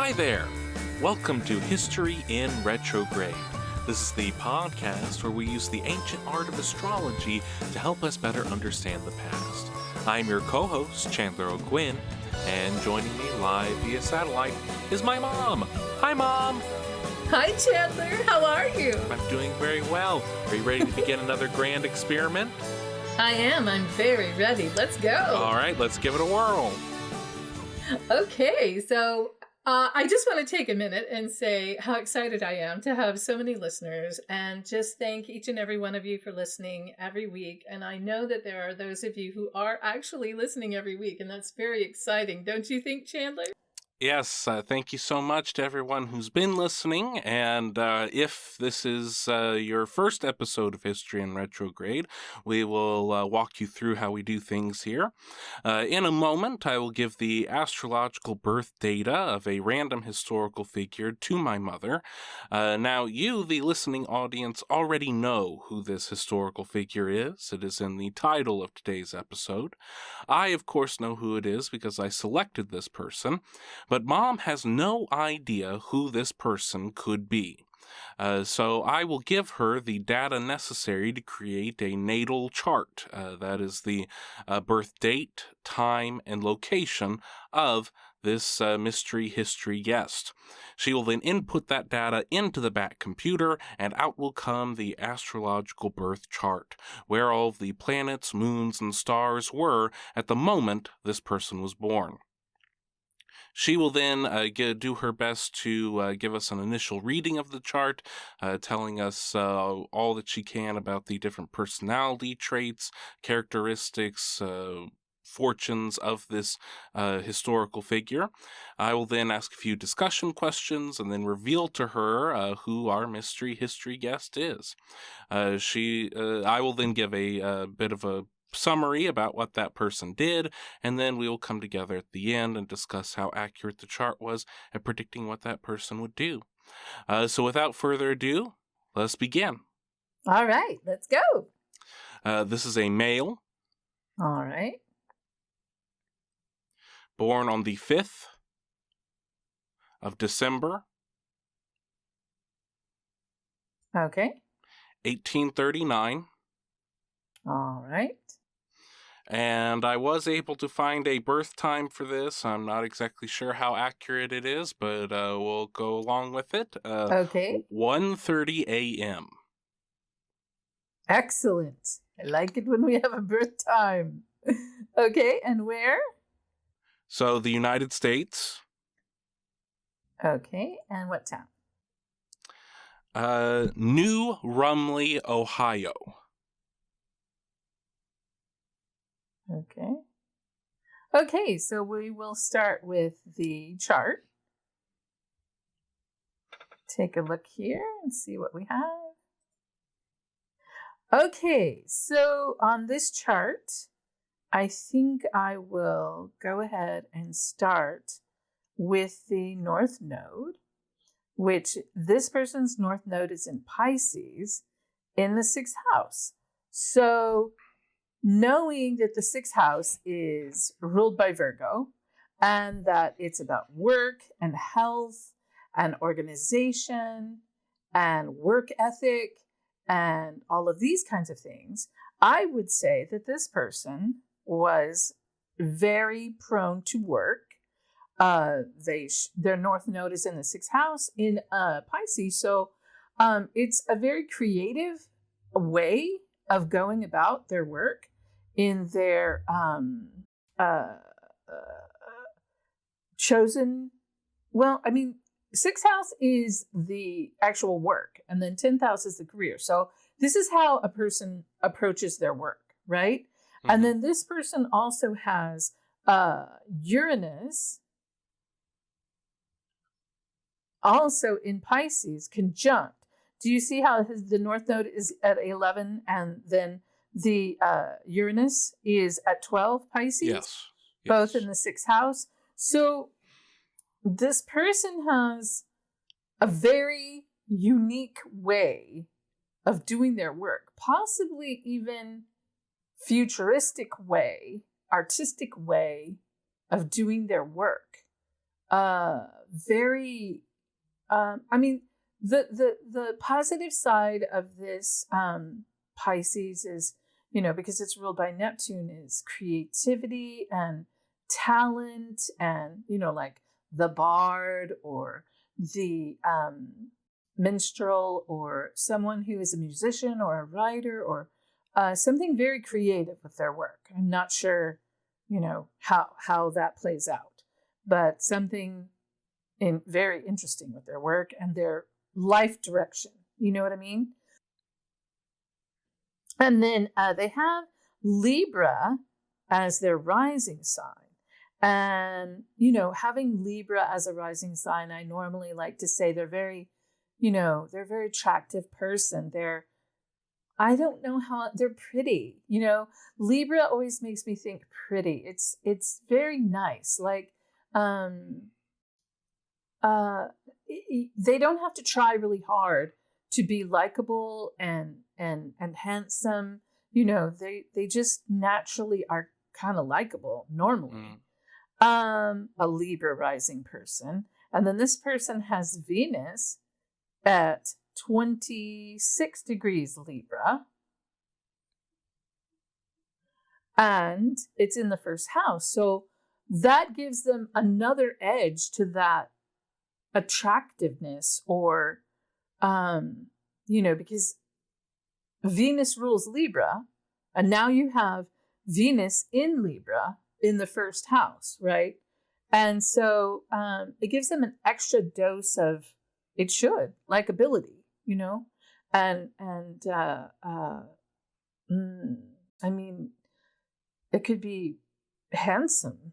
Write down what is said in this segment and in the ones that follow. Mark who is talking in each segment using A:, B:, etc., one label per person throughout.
A: Hi there! Welcome to History in Retrograde. This is the podcast where we use the ancient art of astrology to help us better understand the past. I'm your co-host, Chandler O'Quinn, and joining me live via satellite is my mom. Hi, Mom!
B: Hi, Chandler. How are you?
A: I'm doing very well. Are you ready to begin another grand experiment?
B: I am. I'm very ready. Let's go.
A: All right, let's give it a whirl.
B: Okay, so I just want to take a minute and say how excited I am to have so many listeners and just thank each and every one of you for listening every week. And I know that there are those of you who are actually listening every week, and that's very exciting. Don't you think, Chandler?
A: Yes, thank you so much to everyone who's been listening, and if this is your first episode of History in Retrograde, we will walk you through how we do things here. In a moment, I will give the astrological birth data of a random historical figure to my mother. Now, you, the listening audience, already know who this historical figure is. It is in the title of today's episode. I, of course, know who it is because I selected this person. But Mom has no idea who this person could be. So I will give her the data necessary to create a natal chart. That is the birth date, time, and location of this mystery history guest. She will then input that data into the back computer, and out will come the astrological birth chart, where all of the planets, moons, and stars were at the moment this person was born. She will then do her best to give us an initial reading of the chart, telling us all that she can about the different personality traits, characteristics, fortunes of this historical figure. I will then ask a few discussion questions and then reveal to her who our mystery history guest is. I will then give a bit of a summary about what that person did, and then we will come together at the end and discuss how accurate the chart was at predicting what that person would do. So without further ado, let's begin.
B: All right, let's go.
A: This is a male.
B: All right.
A: Born on the 5th of December.
B: Okay.
A: 1839.
B: All right.
A: And I was able to find a birth time for this. I'm not exactly sure how accurate it is, but we'll go along with it.
B: Okay.
A: 1:30 a.m.
B: Excellent. I like it when we have a birth time. Okay, and where?
A: So the United States.
B: Okay, and what town?
A: New Rumley, Ohio.
B: Okay. Okay, so we will start with the chart. Take a look here and see what we have. Okay, so on this chart, I think I will go ahead and start with the North Node, which this person's North Node is in Pisces in the 6th house. So knowing that the 6th house is ruled by Virgo and that it's about work and health and organization and work ethic and all of these kinds of things, I would say that this person was very prone to work. Their North Node is in the 6th house in Pisces, so it's a very creative way of going about their work in their chosen, 6th house is the actual work, and then 10th house is the career. So this is how a person approaches their work, right? Mm-hmm. And then this person also has Uranus also in Pisces conjunct. Do you see how the North Node is at 11 and then the Uranus is at 12 Pisces?
A: Yes.
B: Both in the 6th house. So this person has a very unique way of doing their work, possibly even futuristic way, artistic way of doing their work. very, I mean, the positive side of this Pisces is, because it's ruled by Neptune, is creativity and talent, and like the bard or the minstrel, or someone who is a musician or a writer, or something very creative with their work. I'm not sure, how that plays out, but something very interesting with their work and their life direction. You know what I mean? And then they have Libra as their rising sign. And, having Libra as a rising sign, I normally like to say they're very, they're a very attractive person. I don't know how they're pretty. Libra always makes me think pretty. It's very nice. Like, they don't have to try really hard to be likable and handsome. They just naturally are kind of likable normally. A Libra rising person, and then this person has Venus at 26 degrees Libra, and it's in the first house, so that gives them another edge to that attractiveness, or because Venus rules Libra, and now you have Venus in Libra in the first house, right? And so it gives them an extra dose of, it should, likability, and I mean, it could be handsome,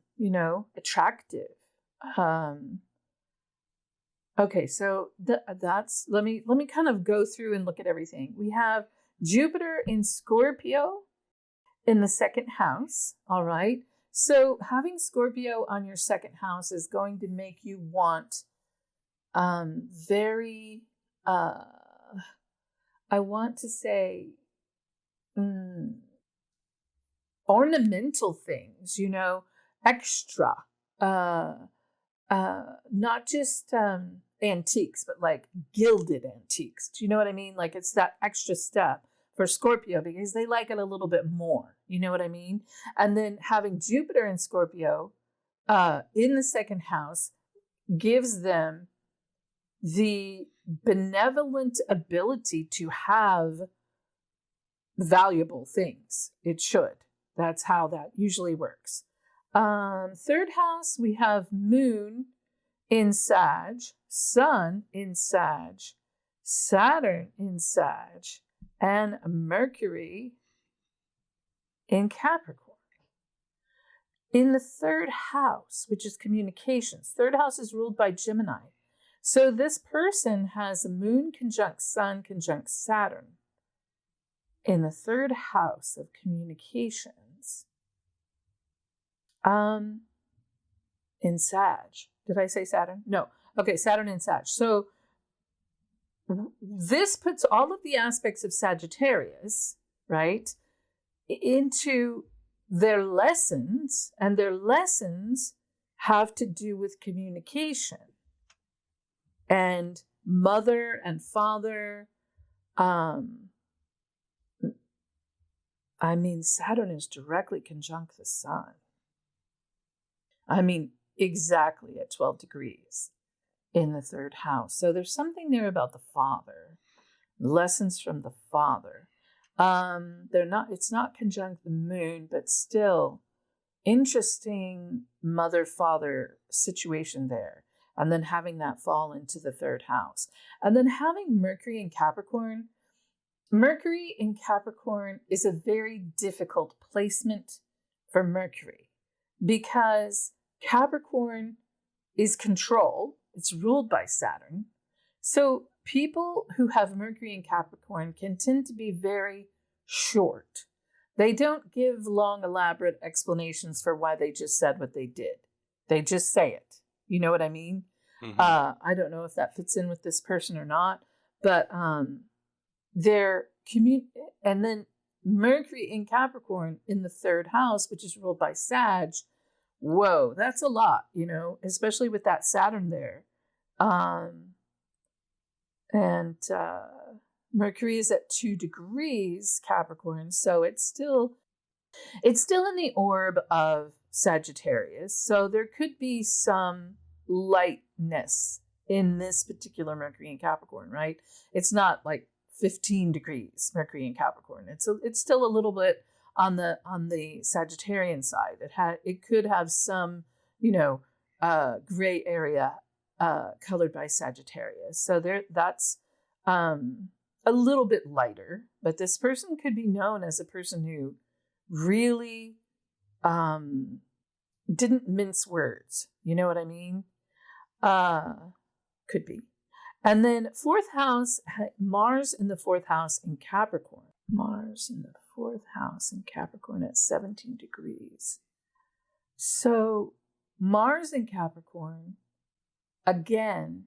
B: attractive. Okay, so that's let me kind of go through and look at everything. We have Jupiter in Scorpio in the second house. All right. So having Scorpio on your second house is going to make you want very I want to say ornamental things, extra. Not just antiques, but like gilded antiques. Do you know what I mean? Like it's that extra step for Scorpio because they like it a little bit more. You know what I mean? And then having Jupiter in Scorpio in the second house gives them the benevolent ability to have valuable things. It should. That's how that usually works. Third house, we have Moon in Sag, Sun in Sag, Saturn in Sag, and Mercury in Capricorn. In the third house, which is communications, third house is ruled by Gemini. So this person has a Moon conjunct Sun conjunct Saturn in the third house of communications. In Sag. Did I say Saturn? No. Okay, Saturn in Sag. So this puts all of the aspects of Sagittarius, right, into their lessons, and their lessons have to do with communication and mother and father. Saturn is directly conjunct the sun. Exactly at 12 degrees in the third house. So there's something there about the father, lessons from the father. It's not conjunct the moon, but still interesting mother-father situation there. And then having that fall into the third house. And then having Mercury in Capricorn. Mercury in Capricorn is a very difficult placement for Mercury because Capricorn is control. It's ruled by Saturn. So people who have Mercury in Capricorn can tend to be very short. They don't give long, elaborate explanations for why they just said what they did. They just say it. You know what I mean? Mm-hmm. I don't know if that fits in with this person or not, but and then Mercury in Capricorn in the third house, which is ruled by Sag, whoa, that's a lot, especially with that Saturn there. And Mercury is at 2 degrees Capricorn, so it's still in the orb of Sagittarius. So there could be some lightness in this particular Mercury in Capricorn, right? It's not like 15 degrees Mercury in Capricorn. It's still a little bit on the Sagittarian side. It could have some, gray area colored by Sagittarius. So that's a little bit lighter, but this person could be known as a person who really didn't mince words. You know what I mean? Could be. And then 4th house, Mars in the 4th house in Capricorn. Mars in the 4th house in Capricorn at 17 degrees. So Mars in Capricorn, again,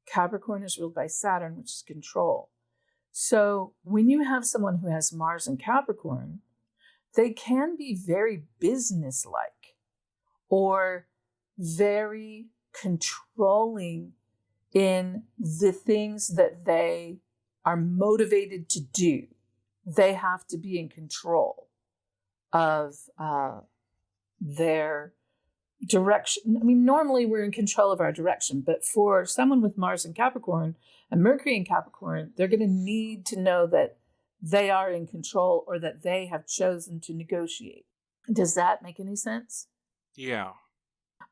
B: Capricorn is ruled by Saturn, which is control. So when you have someone who has Mars in Capricorn, they can be very businesslike or very controlling in the things that they are motivated to do. They have to be in control of their direction. I mean, normally we're in control of our direction, but for someone with Mars in Capricorn and Mercury in Capricorn, they're going to need to know that they are in control or that they have chosen to negotiate. Does that make any sense?
A: Yeah.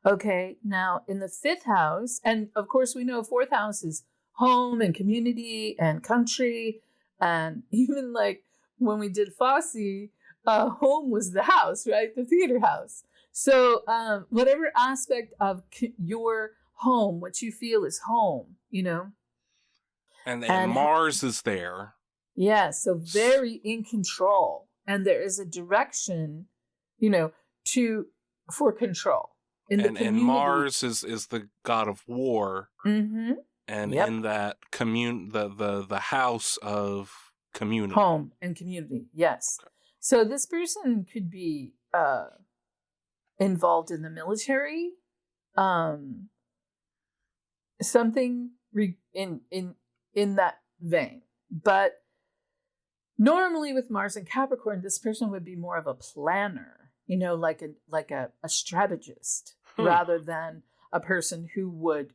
B: Okay, now in the 5th house, and of course we know 4th house is home and community and country, and even like when we did Fosse, home was the house, right? The theater house. So whatever aspect of your home, what you feel is home,
A: And Mars is there.
B: Yeah, so very in control. And there is a direction, for control.
A: And Mars is the god of war.
B: Mm-hmm.
A: And in that the house of community.
B: Home and community, yes. Okay. So this person could be involved in the military, something in that vein. But normally with Mars and Capricorn, this person would be more of a planner, like a strategist, rather than a person who would,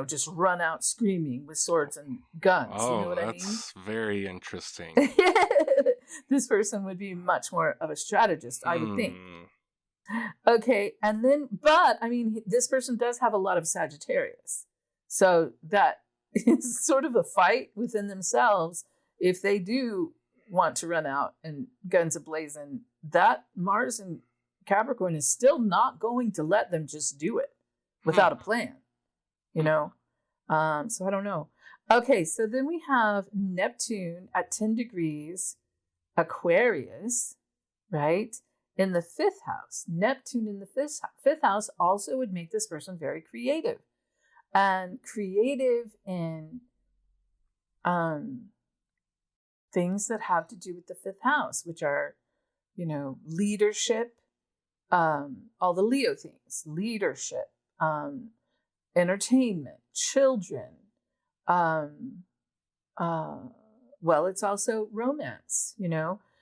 B: just run out screaming with swords and guns.
A: Oh,
B: you know what I mean?
A: That's very interesting.
B: This person would be much more of a strategist, I would think. Okay, and then, but I mean, this person does have a lot of Sagittarius. So that is sort of a fight within themselves. If they do want to run out and guns a-blazing, that Mars in Capricorn is still not going to let them just do it without a plan, So I don't know. Okay, so then we have Neptune at 10 degrees Aquarius, right? In the 5th house. Neptune in the 5th house also would make this person very creative. And creative in things that have to do with the 5th house, which are, leadership, all the Leo things, leadership, entertainment, children. Well, it's also romance,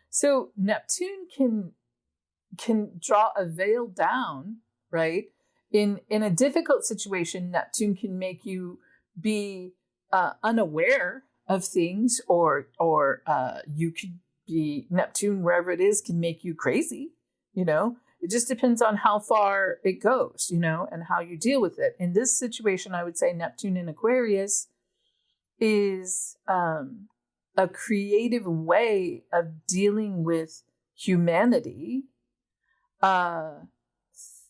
B: So Neptune can draw a veil down, right? In a difficult situation, Neptune can make you be unaware of things, or you could be Neptune wherever it is can make you crazy. It just depends on how far it goes, and how you deal with it. In this situation, I would say Neptune in Aquarius is a creative way of dealing with humanity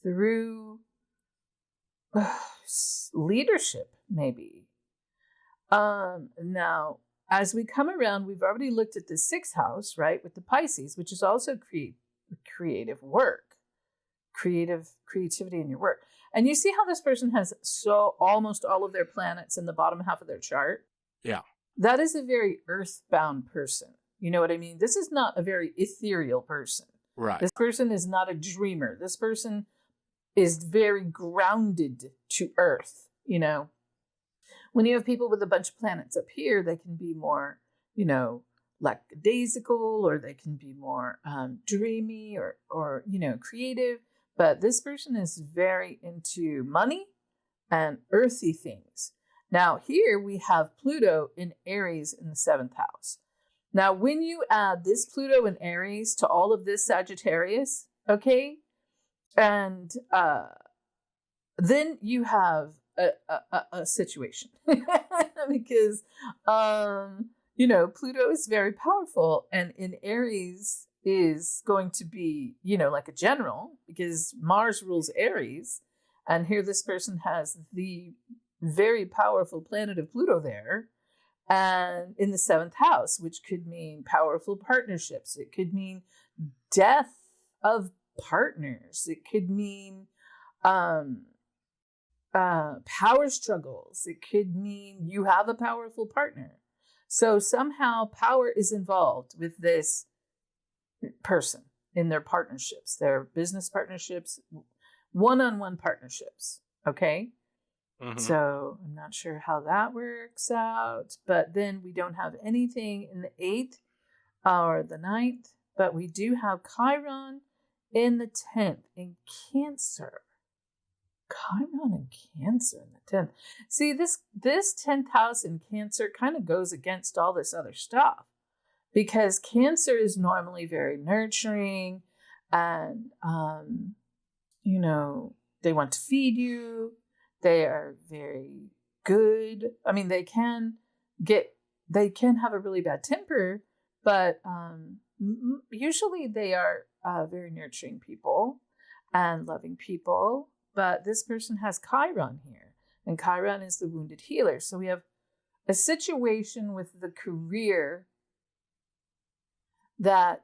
B: through leadership, maybe. Now, as we come around, we've already looked at the 6th house, right, with the Pisces, which is also creative work, creativity in your work. And you see how this person has almost all of their planets in the bottom half of their chart?
A: Yeah.
B: That is a very earthbound person. You know what I mean? This is not a very ethereal person.
A: Right.
B: This person is not a dreamer. This person is very grounded to Earth. When you have people with a bunch of planets up here, they can be more, lackadaisical, or they can be more dreamy or creative. But this person is very into money and earthy things. Now, here we have Pluto in Aries in the 7th house. Now, when you add this Pluto in Aries to all of this Sagittarius, okay, and then you have a situation because, Pluto is very powerful, and in Aries is going to be, like a general, because Mars rules Aries. And here this person has the very powerful planet of Pluto there, and in the 7th house, which could mean powerful partnerships. It could mean death of partners. It could mean power struggles. It could mean you have a powerful partner. So somehow power is involved with this person in their partnerships, their business partnerships, one-on-one partnerships. Okay. Mm-hmm. So I'm not sure how that works out, but then we don't have anything in the 8th or the 9th, but we do have Chiron in the 10th in Cancer. Chiron in Cancer in the 10th. See, this 10th house in Cancer kind of goes against all this other stuff, because Cancer is normally very nurturing, and they want to feed you. They are very good. I mean, they can have a really bad temper, but usually they are very nurturing people and loving people. But this person has Chiron here, and Chiron is the wounded healer. So we have a situation with the career that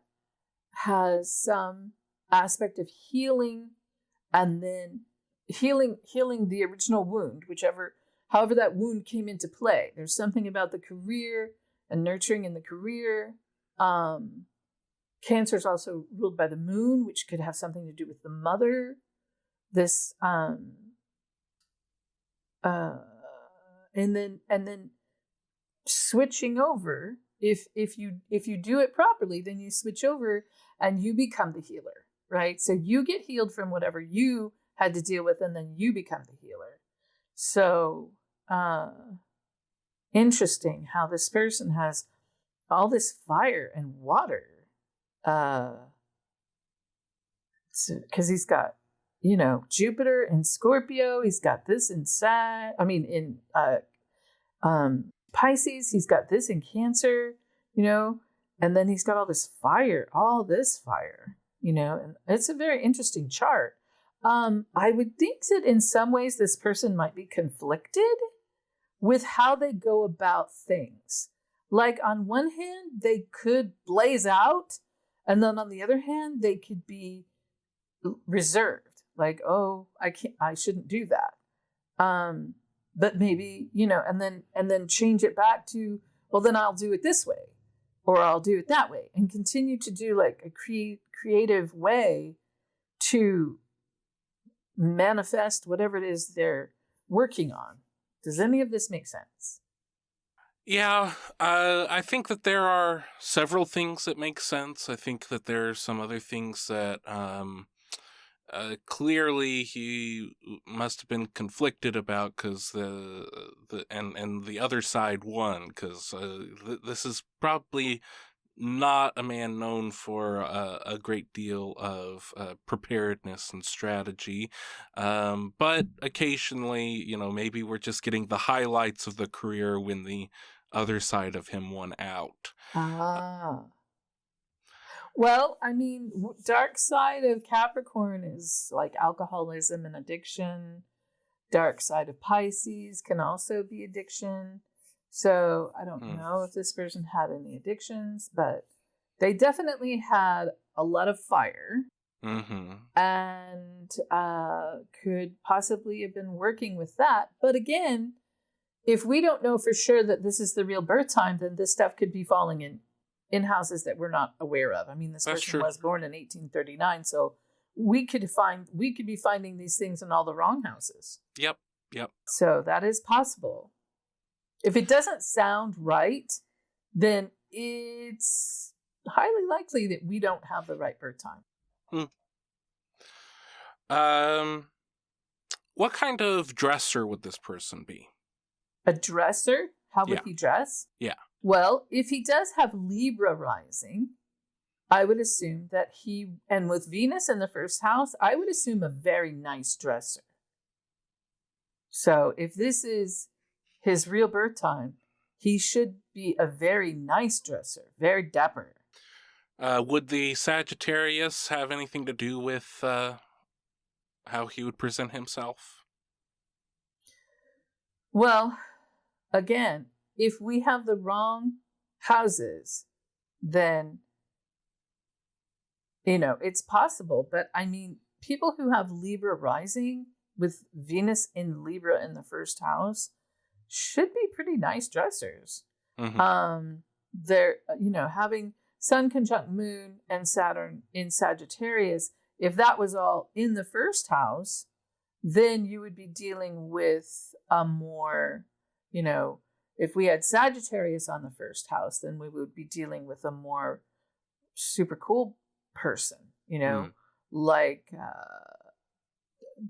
B: has some aspect of healing, and then healing the original wound, however that wound came into play. There's something about the career and nurturing in the career. Cancer is also ruled by the moon, which could have something to do with the mother. This and then switching over. If you do it properly, then you switch over and you become the healer, right? So you get healed from whatever you had to deal with, and then you become the healer. So interesting how this person has all this fire and water, because he's got Jupiter in Scorpio. He's got this in Pisces. He's got this in Cancer, and then he's got all this fire, and it's a very interesting chart. I would think that in some ways this person might be conflicted with how they go about things. Like on one hand, they could blaze out, and then on the other hand, they could be reserved. Like, oh, I shouldn't do that. But maybe, and then change it back to, well, then I'll do it this way, or I'll do it that way, and continue to do like a creative way to manifest whatever it is they're working on. Does any of this make sense?
A: Yeah, I think that there are several things that make sense. I think that there are some other things that clearly he must have been conflicted about, because the other side won, because this is probably not a man known for a great deal of preparedness and strategy, but occasionally, maybe we're just getting the highlights of the career when the other side of him won out.
B: Well, I mean, dark side of Capricorn is like alcoholism and addiction. Dark side of Pisces can also be addiction. So I don't know if this person had any addictions, but they definitely had a lot of fire, and could possibly have been working with that. But again, if we don't know for sure that this is the real birth time, then this stuff could be falling in houses that we're not aware of. I mean, this person was born in 1839, so we could be finding these things in all the wrong houses.
A: Yep.
B: So that is possible. If it doesn't sound right, then it's highly likely that we don't have the right birth time.
A: What kind of dresser would this person be?
B: A dresser? How would he dress?
A: Yeah.
B: Well, if he does have Libra rising, I would assume that and with Venus in the first house, I would assume a very nice dresser. So if this is his real birth time, he should be a very nice dresser, very dapper.
A: Would the Sagittarius have anything to do with how he would present himself?
B: Well, again, if we have the wrong houses, then, it's possible. But I mean, people who have Libra rising with Venus in Libra in the first house should be pretty nice dressers.
A: Mm-hmm.
B: They're, having Sun conjunct Moon and Saturn in Sagittarius, if that was all in the first house, then you would be dealing with a more, if we had Sagittarius on the first house, then we would be dealing with a more super cool person, like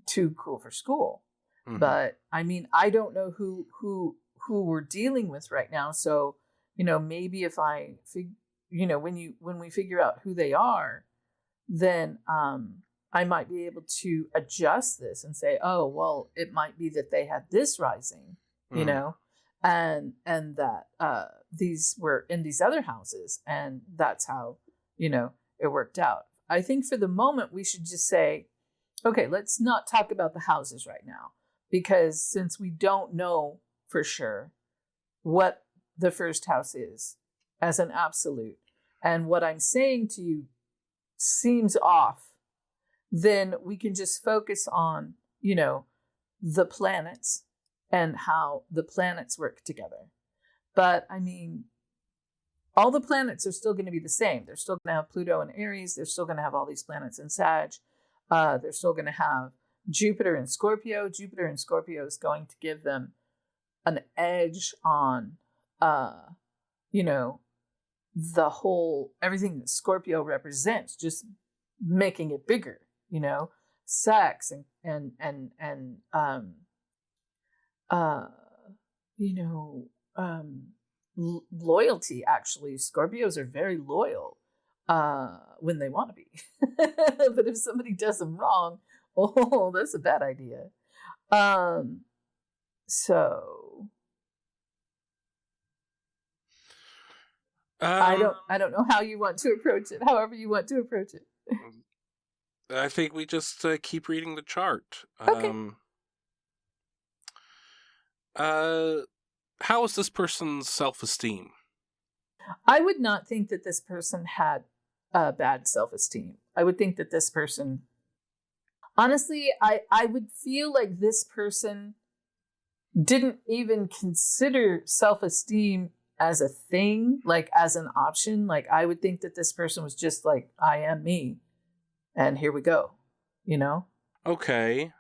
B: too cool for school. Mm-hmm. But I mean, I don't know who we're dealing with right now. So, maybe if when we figure out who they are, then I might be able to adjust this and say, oh, well, it might be that they had this rising, and that these were in these other houses, and that's how, it worked out. I think for the moment, we should just say, okay, let's not talk about the houses right now, because since we don't know for sure what the first house is as an absolute, and what I'm saying to you seems off, then we can just focus on, the planets and how the planets work together. But I mean, all the planets are still going to be the same. They're still going to have Pluto in Aries. They're still going to have all these planets in Sag. They're still going to have Jupiter in Scorpio. Jupiter in Scorpio is going to give them an edge on, the whole, everything that Scorpio represents, just making it bigger, sex and loyalty. Actually, Scorpios are very loyal when they want to be. But if somebody does them wrong, oh, that's a bad idea. So I don't know how you want to approach it. However you want to approach it.
A: I think we just keep reading the chart.
B: Okay.
A: How is this person's self-esteem?
B: I would not think that this person had bad self-esteem. I would think that this person, honestly, I would feel like this person didn't even consider self-esteem as a thing, like as an option. Like I would think that this person was just like, I am me, and here we go, Okay.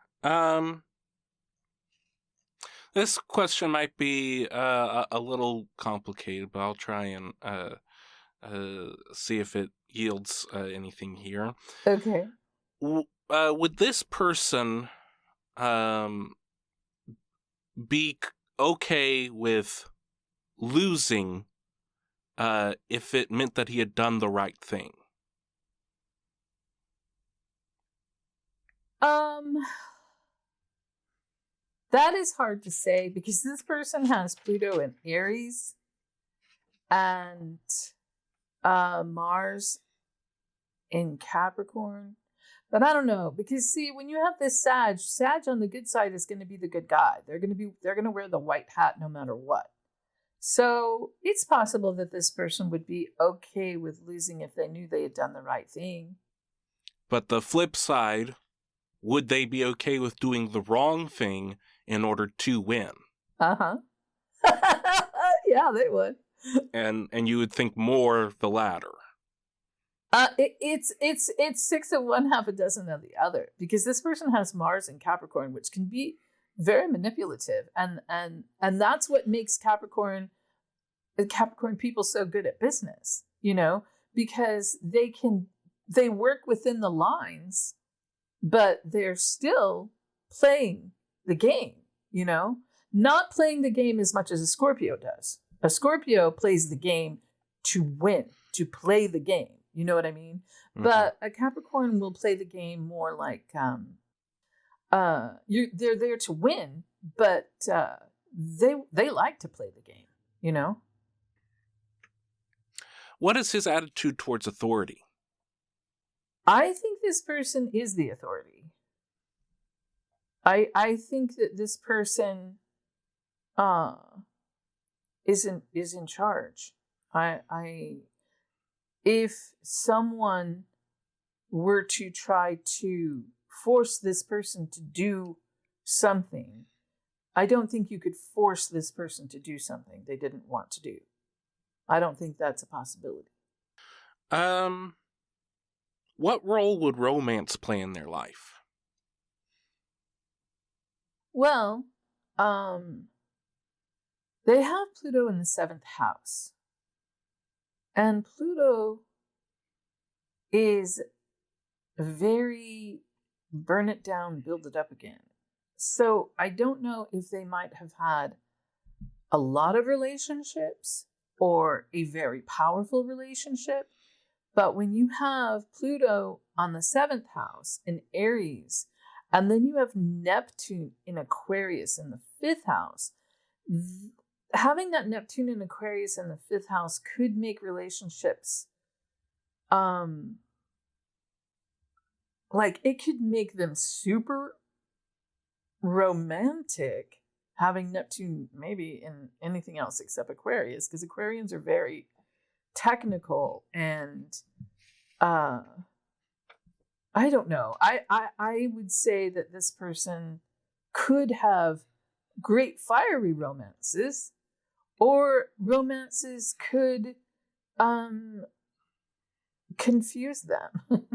A: This question might be a little complicated, but I'll try and see if it yields anything here.
B: Okay.
A: Would this person be okay with losing if it meant that he had done the right thing?
B: That is hard to say, because this person has Pluto in Aries and Mars in Capricorn. But I don't know, because see, when you have this Sag on the good side is going to be the good guy. They're going to wear the white hat no matter what. So it's possible that this person would be okay with losing if they knew they had done the right thing.
A: But the flip side, would they be okay with doing the wrong thing in order to win?
B: Uh-huh. Yeah, they would.
A: And you would think more the latter.
B: It's six of one, half a dozen of the other, because this person has Mars in Capricorn, which can be very manipulative, and that's what makes Capricorn people so good at business, because they work within the lines, but they're still playing the game, not playing the game as much as a Scorpio does. A Scorpio plays the game to win, to play the game. You know what I mean? Mm-hmm. But a Capricorn will play the game more like they're there to win, but they like to play the game.
A: What is his attitude towards authority?
B: I think this person is the authority. I think that this person is in charge. If someone were to try to force this person to do something, I don't think you could force this person to do something they didn't want to do. I don't think that's a possibility.
A: What role would romance play in their life?
B: Well, they have Pluto in the 7th house. And Pluto is very burn it down, build it up again. So I don't know if they might have had a lot of relationships or a very powerful relationship. But when you have Pluto on the 7th house in Aries, and then you have Neptune in Aquarius in the 5th house, having that Neptune in Aquarius in the 5th house could make relationships, like it could make them super romantic, having Neptune maybe in anything else except Aquarius, because Aquarians are very technical and I don't know. I would say that this person could have great fiery romances, or romances could confuse them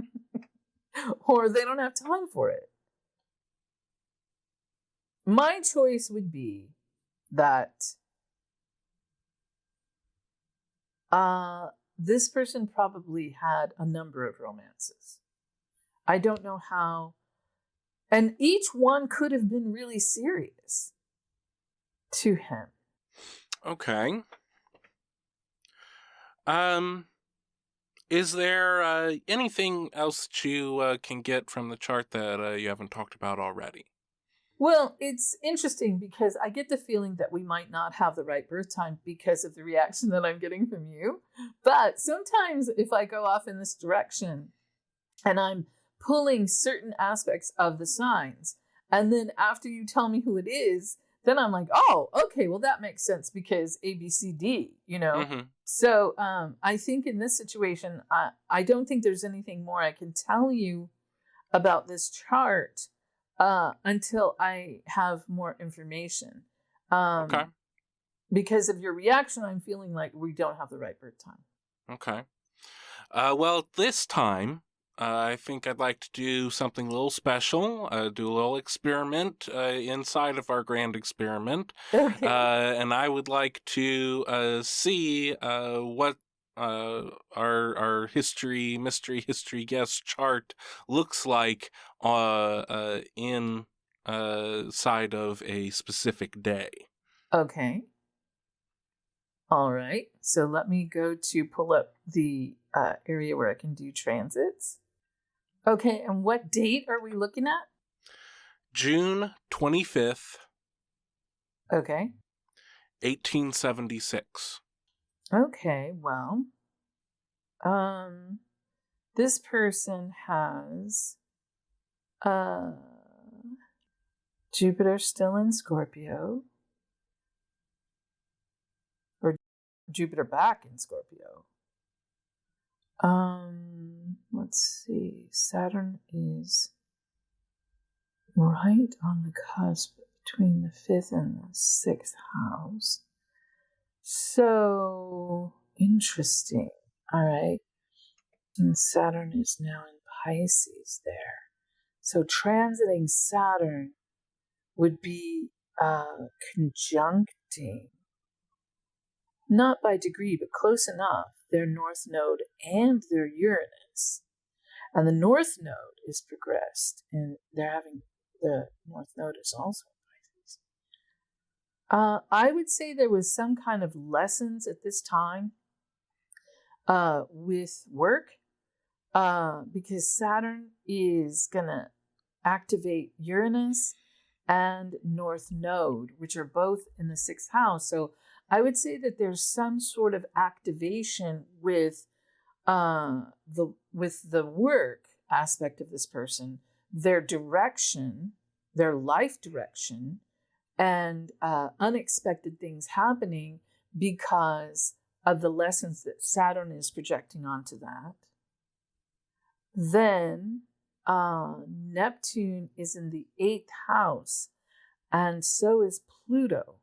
B: or they don't have time for it. My choice would be that this person probably had a number of romances. I don't know how, and each one could have been really serious to him.
A: Okay. Is there anything else that you can get from the chart that you haven't talked about already?
B: Well, it's interesting because I get the feeling that we might not have the right birth time because of the reaction that I'm getting from you. But sometimes if I go off in this direction and I'm pulling certain aspects of the signs, and then after you tell me who it is, then I'm like, oh, okay, well, that makes sense because A, B, C, D, Mm-hmm. So I think in this situation, I don't think there's anything more I can tell you about this chart until I have more information.
A: Okay.
B: Because of your reaction, I'm feeling like we don't have the right birth time.
A: Okay. Well, this time, I think I'd like to do something a little special, do a little experiment inside of our grand experiment.
B: Okay.
A: And I would like to see what our mystery history guest chart looks like in side of a specific day.
B: Okay. All right. So let me go to pull up the area where I can do transits. Okay. And what date are we looking at?
A: June 25th.
B: Okay.
A: 1876.
B: Okay. Well, this person has Jupiter still in Scorpio, or Jupiter back in Scorpio. Let's see. Saturn is right on the cusp between the 5th and the 6th house. So interesting. All right. And Saturn is now in Pisces there. So transiting Saturn would be conjuncting, not by degree, but close enough, their North Node and their Uranus. And the North Node is progressed, and they're having the North Node is also in Pisces. I would say there was some kind of lessons at this time with work, because Saturn is going to activate Uranus and North Node, which are both in the sixth house. So I would say that there's some sort of activation with the work aspect of this person, their direction, their life direction, and unexpected things happening because of the lessons that Saturn is projecting onto that. Then Neptune is in the 8th house, and so is Pluto.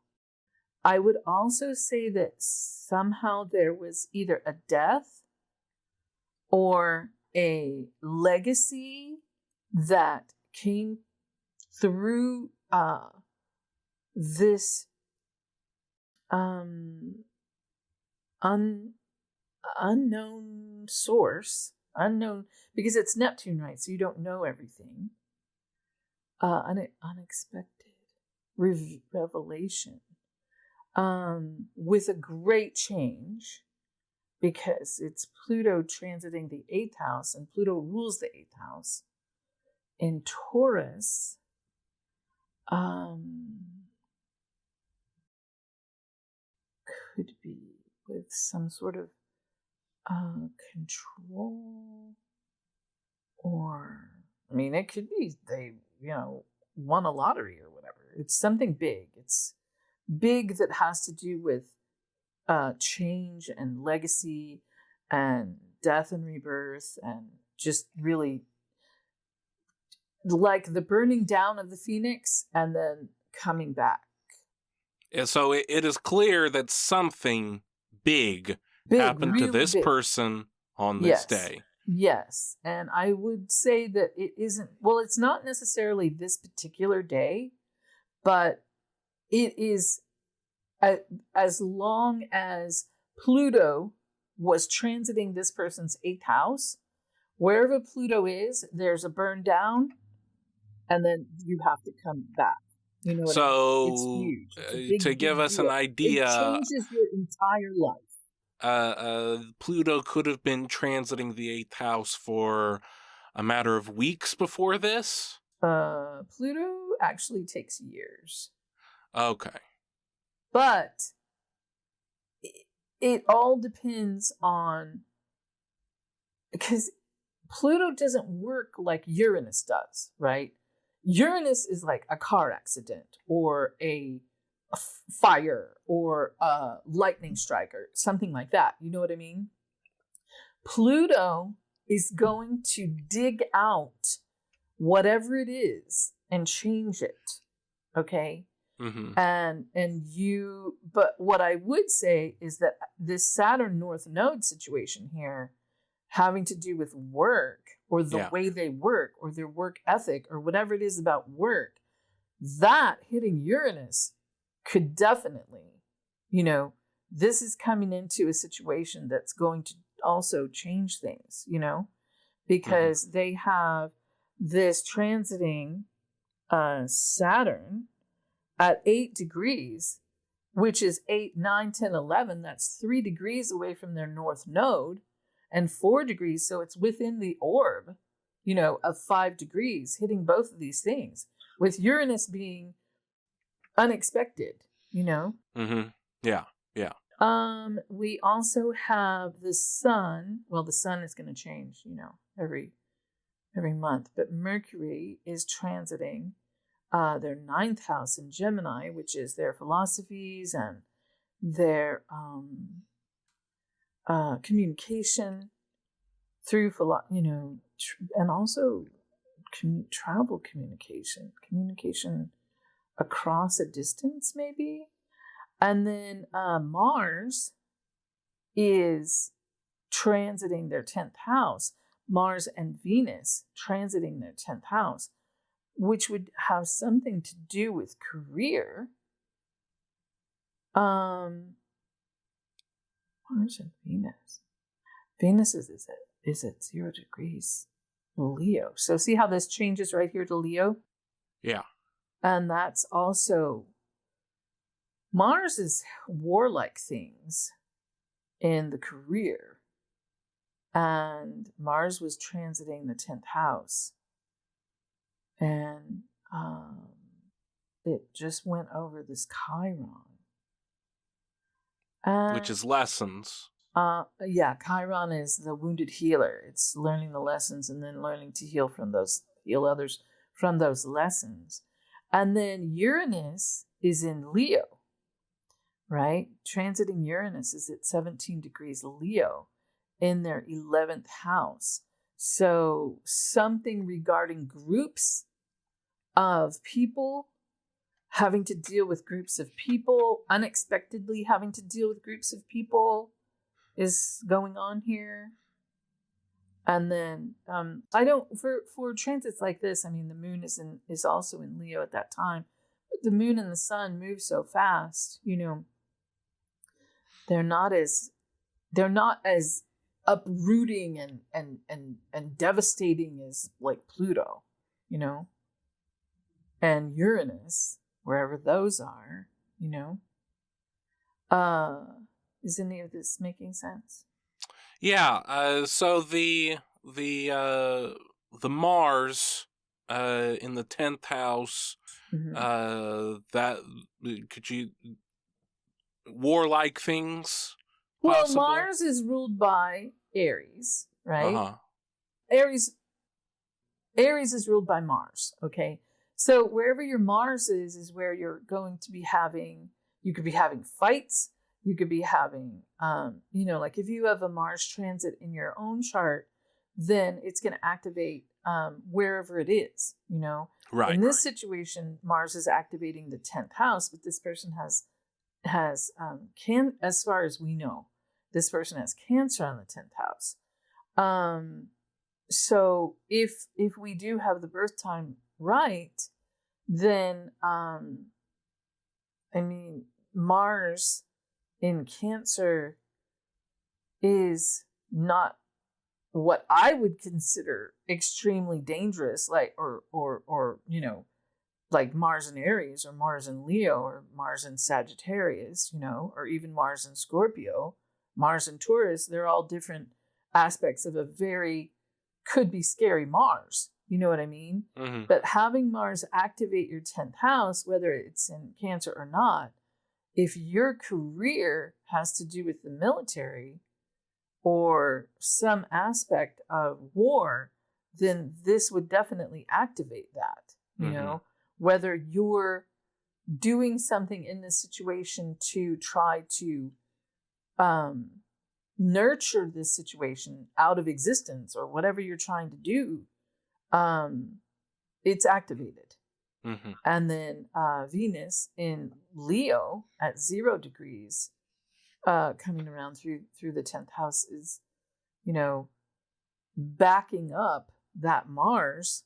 B: I would also say that somehow there was either a death or a legacy that came through this unknown source, unknown, because it's Neptune, right? So you don't know everything. Unexpected revelation with a great change, because it's Pluto transiting the 8th house, and Pluto rules the 8th house. In Taurus, could be with some sort of control, or, I mean, it could be they, won a lottery or whatever. It's something big. It's big that has to do with change and legacy and death and rebirth, and just really like the burning down of the phoenix and then coming back.
A: And so it is clear that something big happened
B: really
A: to this
B: big
A: person on this day.
B: Yes. And I would say that it isn't, well, it's not necessarily this particular day, but it is, as long as Pluto was transiting this person's 8th house, wherever Pluto is, there's a burn down, and then you have to come back. You know what I mean? It's huge. It's a big,
A: to give us
B: deal.
A: an idea,
B: it changes your entire life.
A: Pluto could have been transiting the 8th house for a matter of weeks before this?
B: Pluto actually takes years.
A: Okay.
B: But it all depends on, because Pluto doesn't work like Uranus does, right? Uranus is like a car accident or a fire or a lightning strike or something like that. You know what I mean? Pluto is going to dig out whatever it is and change it. Okay?
A: Mm-hmm.
B: But what I would say is that this Saturn North Node situation here, having to do with work or the way they work or their work ethic or whatever it is about work, that hitting Uranus could definitely, this is coming into a situation that's going to also change things, because they have this transiting Saturn at 8 degrees, which is 8, 9, 10, 11. That's 3 degrees away from their North Node, and 4 degrees. So it's within the orb, of 5 degrees, hitting both of these things, with Uranus being unexpected,
A: Mm-hmm. Yeah.
B: We also have the sun. Well, the sun is going to change, every month, but Mercury is transiting their 9th house in Gemini, which is their philosophies and their communication through, and also travel communication across a distance, maybe. And then Mars is transiting their 10th house, Mars and Venus transiting their 10th house, which would have something to do with career. Mars and Venus. Venus is at 0 degrees Leo. So see how this changes right here to Leo?
A: Yeah.
B: And that's also, Mars is warlike things in the career. And Mars was transiting the 10th house. And it just went over this Chiron.
A: Which is lessons.
B: Yeah, Chiron is the wounded healer. It's learning the lessons and then learning to heal others from those lessons. And then Uranus is in Leo, right? Transiting Uranus is at 17 degrees Leo in their 11th house. So something regarding groups of people, having to deal with groups of people, unexpectedly having to deal with groups of people is going on here. And then I don't, for transits like this, I mean, the moon is also in Leo at that time, but the moon and the sun move so fast, you know, they're not as uprooting and devastating as like Pluto, you know, and Uranus, wherever those are, you know. Is any of this making sense?
A: Yeah. So the Mars in the 10th house, that could you warlike things? Possible?
B: Well, Mars is ruled by Aries, right?
A: Uh-huh.
B: Aries is ruled by Mars, okay? So wherever your Mars is where you're going to be having, you could be having fights, you could be having, you know, like if you have a Mars transit in your own chart, then it's going to activate wherever it is, you know?
A: Right.
B: In this situation, Mars is activating the 10th house, but this person has as far as we know, this person has Cancer on the 10th house. So if we do have the birth time right, then I mean, Mars in Cancer is not what I would consider extremely dangerous, like or you know, like Mars in Aries or Mars in Leo or Mars in Sagittarius, you know, or even Mars in Scorpio, Mars in Taurus. They're all different aspects of a very, could be scary Mars. You know what I mean?
A: Mm-hmm.
B: But having Mars activate your 10th house, whether it's in Cancer or not, if your career has to do with the military or some aspect of war, then this would definitely activate that, you know, whether you're doing something in this situation to try to nurture this situation out of existence or whatever you're trying to do, it's activated. And then Venus in Leo at 0 degrees coming around through the 10th house is, you know, backing up that Mars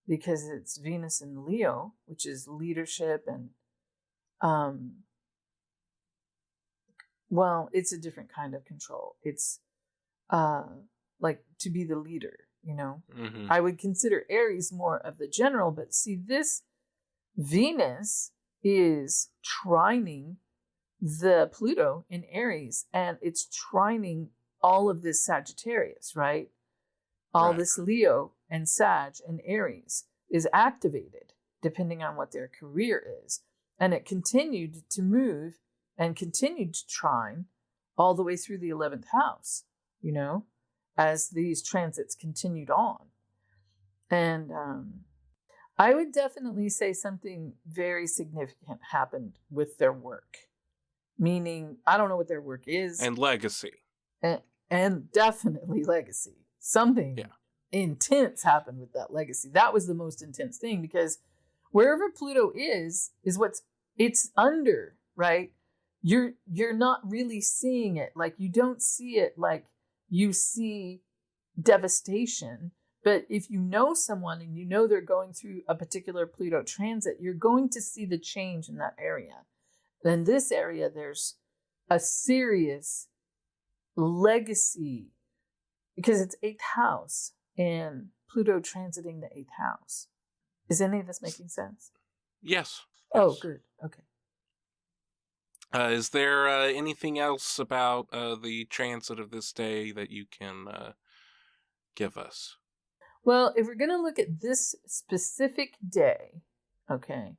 B: because it's Venus in Leo, which is leadership and well, it's a different kind of control. It's like to be the leader, you know. I would consider Aries more of the general, but see, this Venus is trining the Pluto in Aries, and it's trining all of this Sagittarius, right? All this Leo and Sag and Aries is activated depending on what their career is. And it continued to move and continued to trine all the way through the 11th house, you know, as these transits continued on. And I would definitely say something very significant happened with their work. Meaning, I don't know what their work is.
A: And legacy.
B: And definitely legacy. Something intense happened with that legacy. That was the most intense thing, because wherever Pluto is what's it's under, right? You're not really seeing it. Like, you don't see it like you see devastation. But if you know someone and you know they're going through a particular Pluto transit, you're going to see the change in that area. In this area, there's a serious legacy because it's 8th house and Pluto transiting the 8th house. Is any of this making sense?
A: Yes.
B: Oh, good. Okay.
A: Is there anything else about the transit of this day that you can give us?
B: Well, if we're going to look at this specific day, okay,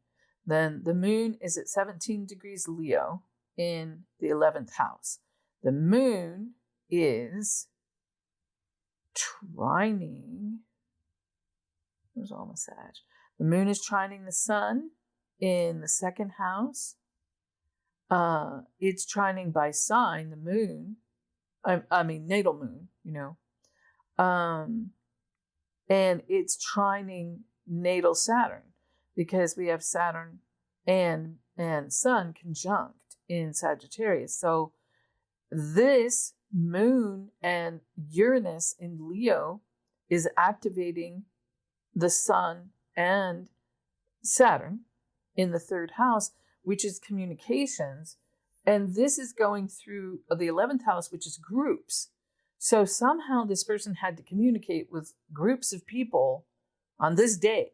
B: then the moon is at 17 degrees Leo in the 11th house. The moon is trining. There's all my Sag. The moon is trining the sun in the 2nd house. It's trining by sign the moon. I mean natal moon, and it's trining natal Saturn because we have Saturn and Sun conjunct in Sagittarius. So this moon and Uranus in Leo is activating the Sun and Saturn in the 3rd house, which is communications. And this is going through the 11th house, which is groups. So somehow this person had to communicate with groups of people on this day,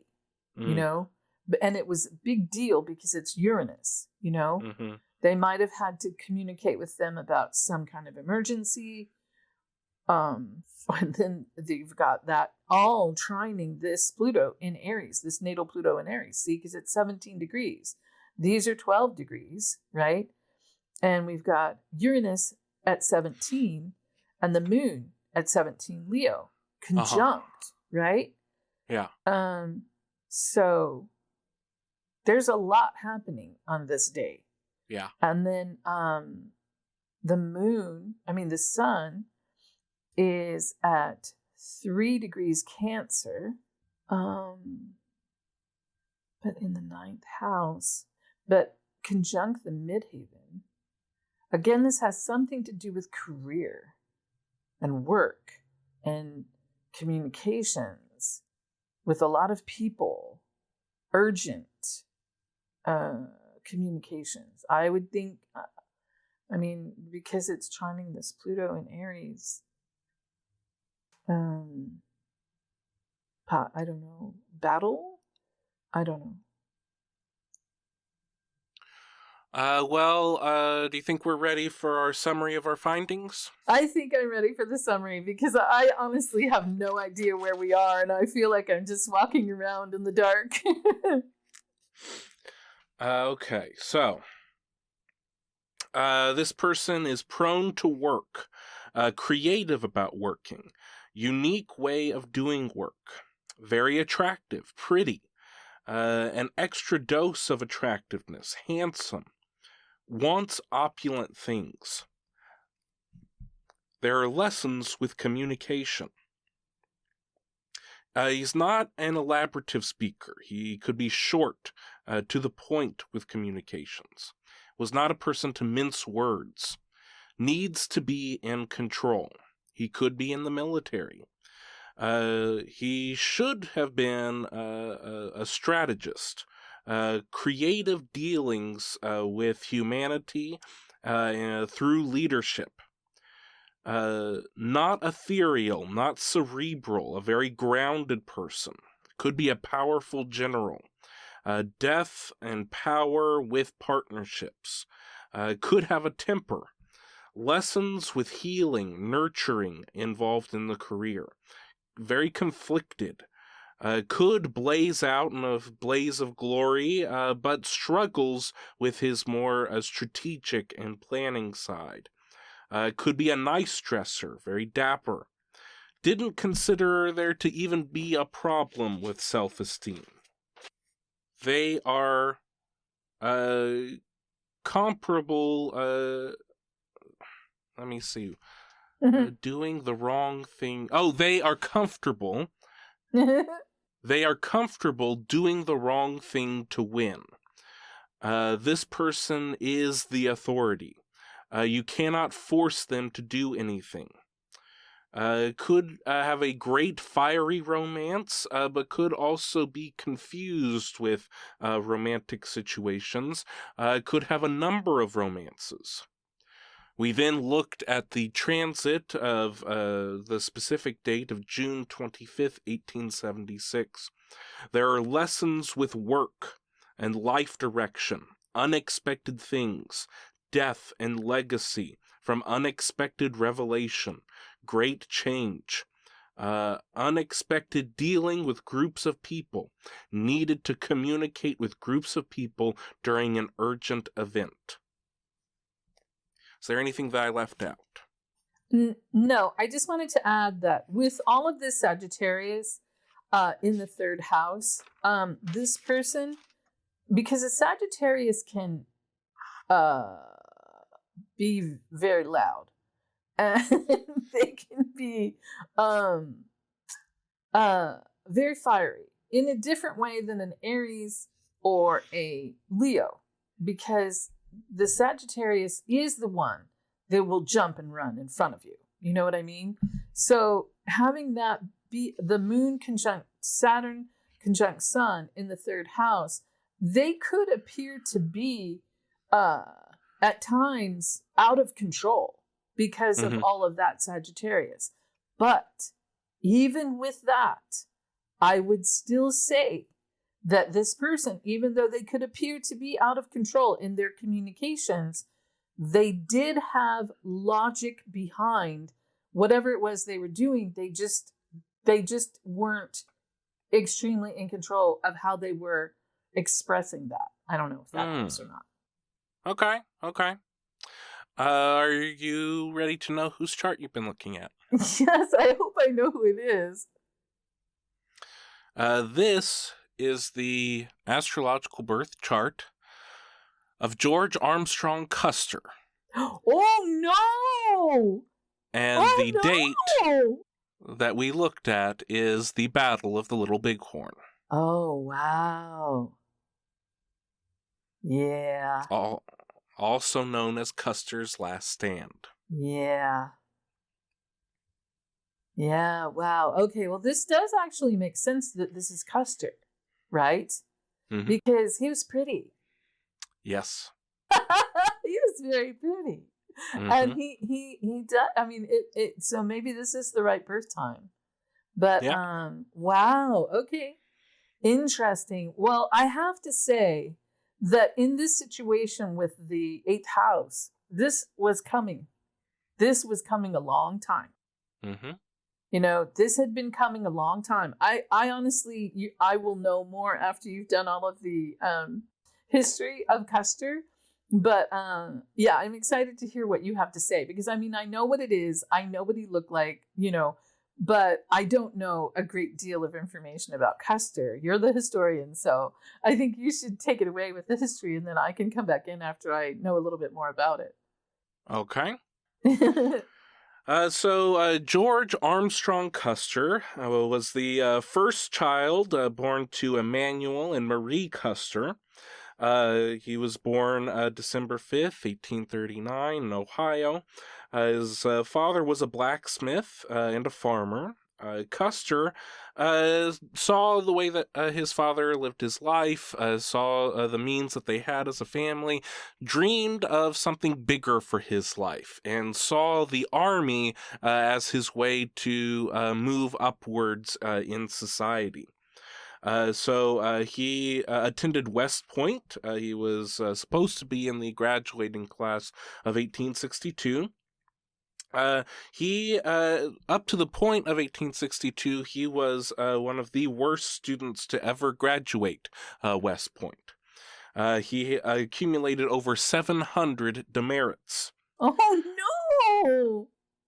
B: and it was a big deal because it's Uranus,
A: Mm-hmm.
B: They might have had to communicate with them about some kind of emergency. And then you've got that all trining this Pluto in Aries, this natal Pluto in Aries, see, because it's 17 degrees. These are 12 degrees, right? And we've got Uranus at 17 and the moon at 17 Leo conjunct, right?
A: Yeah.
B: So there's a lot happening on this day.
A: Yeah.
B: And then the sun is at 3 degrees Cancer, but in the 9th house, but conjunct the midheaven. Again, this has something to do with career and work and communications with a lot of people, urgent communications. I would think, because it's trining this Pluto in Aries, I don't know, battle? I don't know.
A: Do you think we're ready for our summary of our findings?
B: I think I'm ready for the summary because I honestly have no idea where we are and I feel like I'm just walking around in the dark.
A: Okay, so this person is prone to work, creative about working, unique way of doing work, very attractive, pretty, an extra dose of attractiveness, handsome, wants opulent things. There are lessons with communication. He's not an elaborative speaker. He could be short, to the point with communications. Was not a person to mince words. Needs to be in control. He could be in the military. He should have been a strategist. Creative dealings with humanity through leadership. Not ethereal, not cerebral, a very grounded person. Could be a powerful general. Death and power with partnerships. Could have a temper. Lessons with healing, nurturing involved in the career. Very conflicted. Could blaze out in a blaze of glory, but struggles with his more strategic and planning side. Could be a nice dresser, very dapper. Didn't consider there to even be a problem with self-esteem. They are comparable, let me see, doing the wrong thing. Oh, they are comfortable. They are comfortable doing the wrong thing to win. This person is the authority. You cannot force them to do anything. Could have a great fiery romance, but could also be confused with romantic situations. Could have a number of romances. We then looked at the transit of the specific date of June 25th, 1876. There are lessons with work and life direction, unexpected things, death and legacy, from unexpected revelation, great change, unexpected dealing with groups of people, needed to communicate with groups of people during an urgent event. Is there anything that I left out?
B: No, I just wanted to add that with all of this Sagittarius in the third house, this person, because a Sagittarius can be very loud, and they can be very fiery in a different way than an Aries or a Leo, because the Sagittarius is the one that will jump and run in front of you. You know what I mean? So having that be the moon conjunct Saturn conjunct Sun in the third house, they could appear to be at times out of control because of all of that Sagittarius. But even with that, I would still say that this person, even though they could appear to be out of control in their communications, they did have logic behind whatever it was they were doing. They just weren't extremely in control of how they were expressing that. I don't know if that helps or not.
A: Okay. Are you ready to know whose chart you've been looking at?
B: Yes, I hope I know who it is.
A: This is the astrological birth chart of George Armstrong Custer.
B: Oh no!
A: And the date that we looked at is the Battle of the Little Bighorn.
B: Oh, wow. Yeah.
A: Also known as Custer's Last Stand.
B: Yeah. Yeah, wow. Okay, well, this does actually make sense that this is Custer, right? Because he was pretty.
A: Yes.
B: He was very pretty. And he does, I mean, so maybe this is the right birth time. But, wow, okay. Interesting. Well, I have to say that in this situation with the 8th house, this was coming. This was coming a long time. You know, this had been coming a long time. I honestly, I will know more after you've done all of the history of Custer. But yeah, I'm excited to hear what you have to say, because I mean, I know what it is. I know what he looked like, you know, but I don't know a great deal of information about Custer. You're the historian, so I think you should take it away with the history, and then I can come back in after I know a little bit more about it.
A: Okay. So George Armstrong Custer was the first child born to Emmanuel and Marie Custer. He was born December 5th, 1839 in Ohio. His father was a blacksmith and a farmer. Custer saw the way that his father lived his life, saw the means that they had as a family, dreamed of something bigger for his life, and saw the army as his way to move upwards in society. So he attended West Point. He was supposed to be in the graduating class of 1862. He up to the point of 1862, he was one of the worst students to ever graduate West Point. He accumulated over 700 demerits.
B: Oh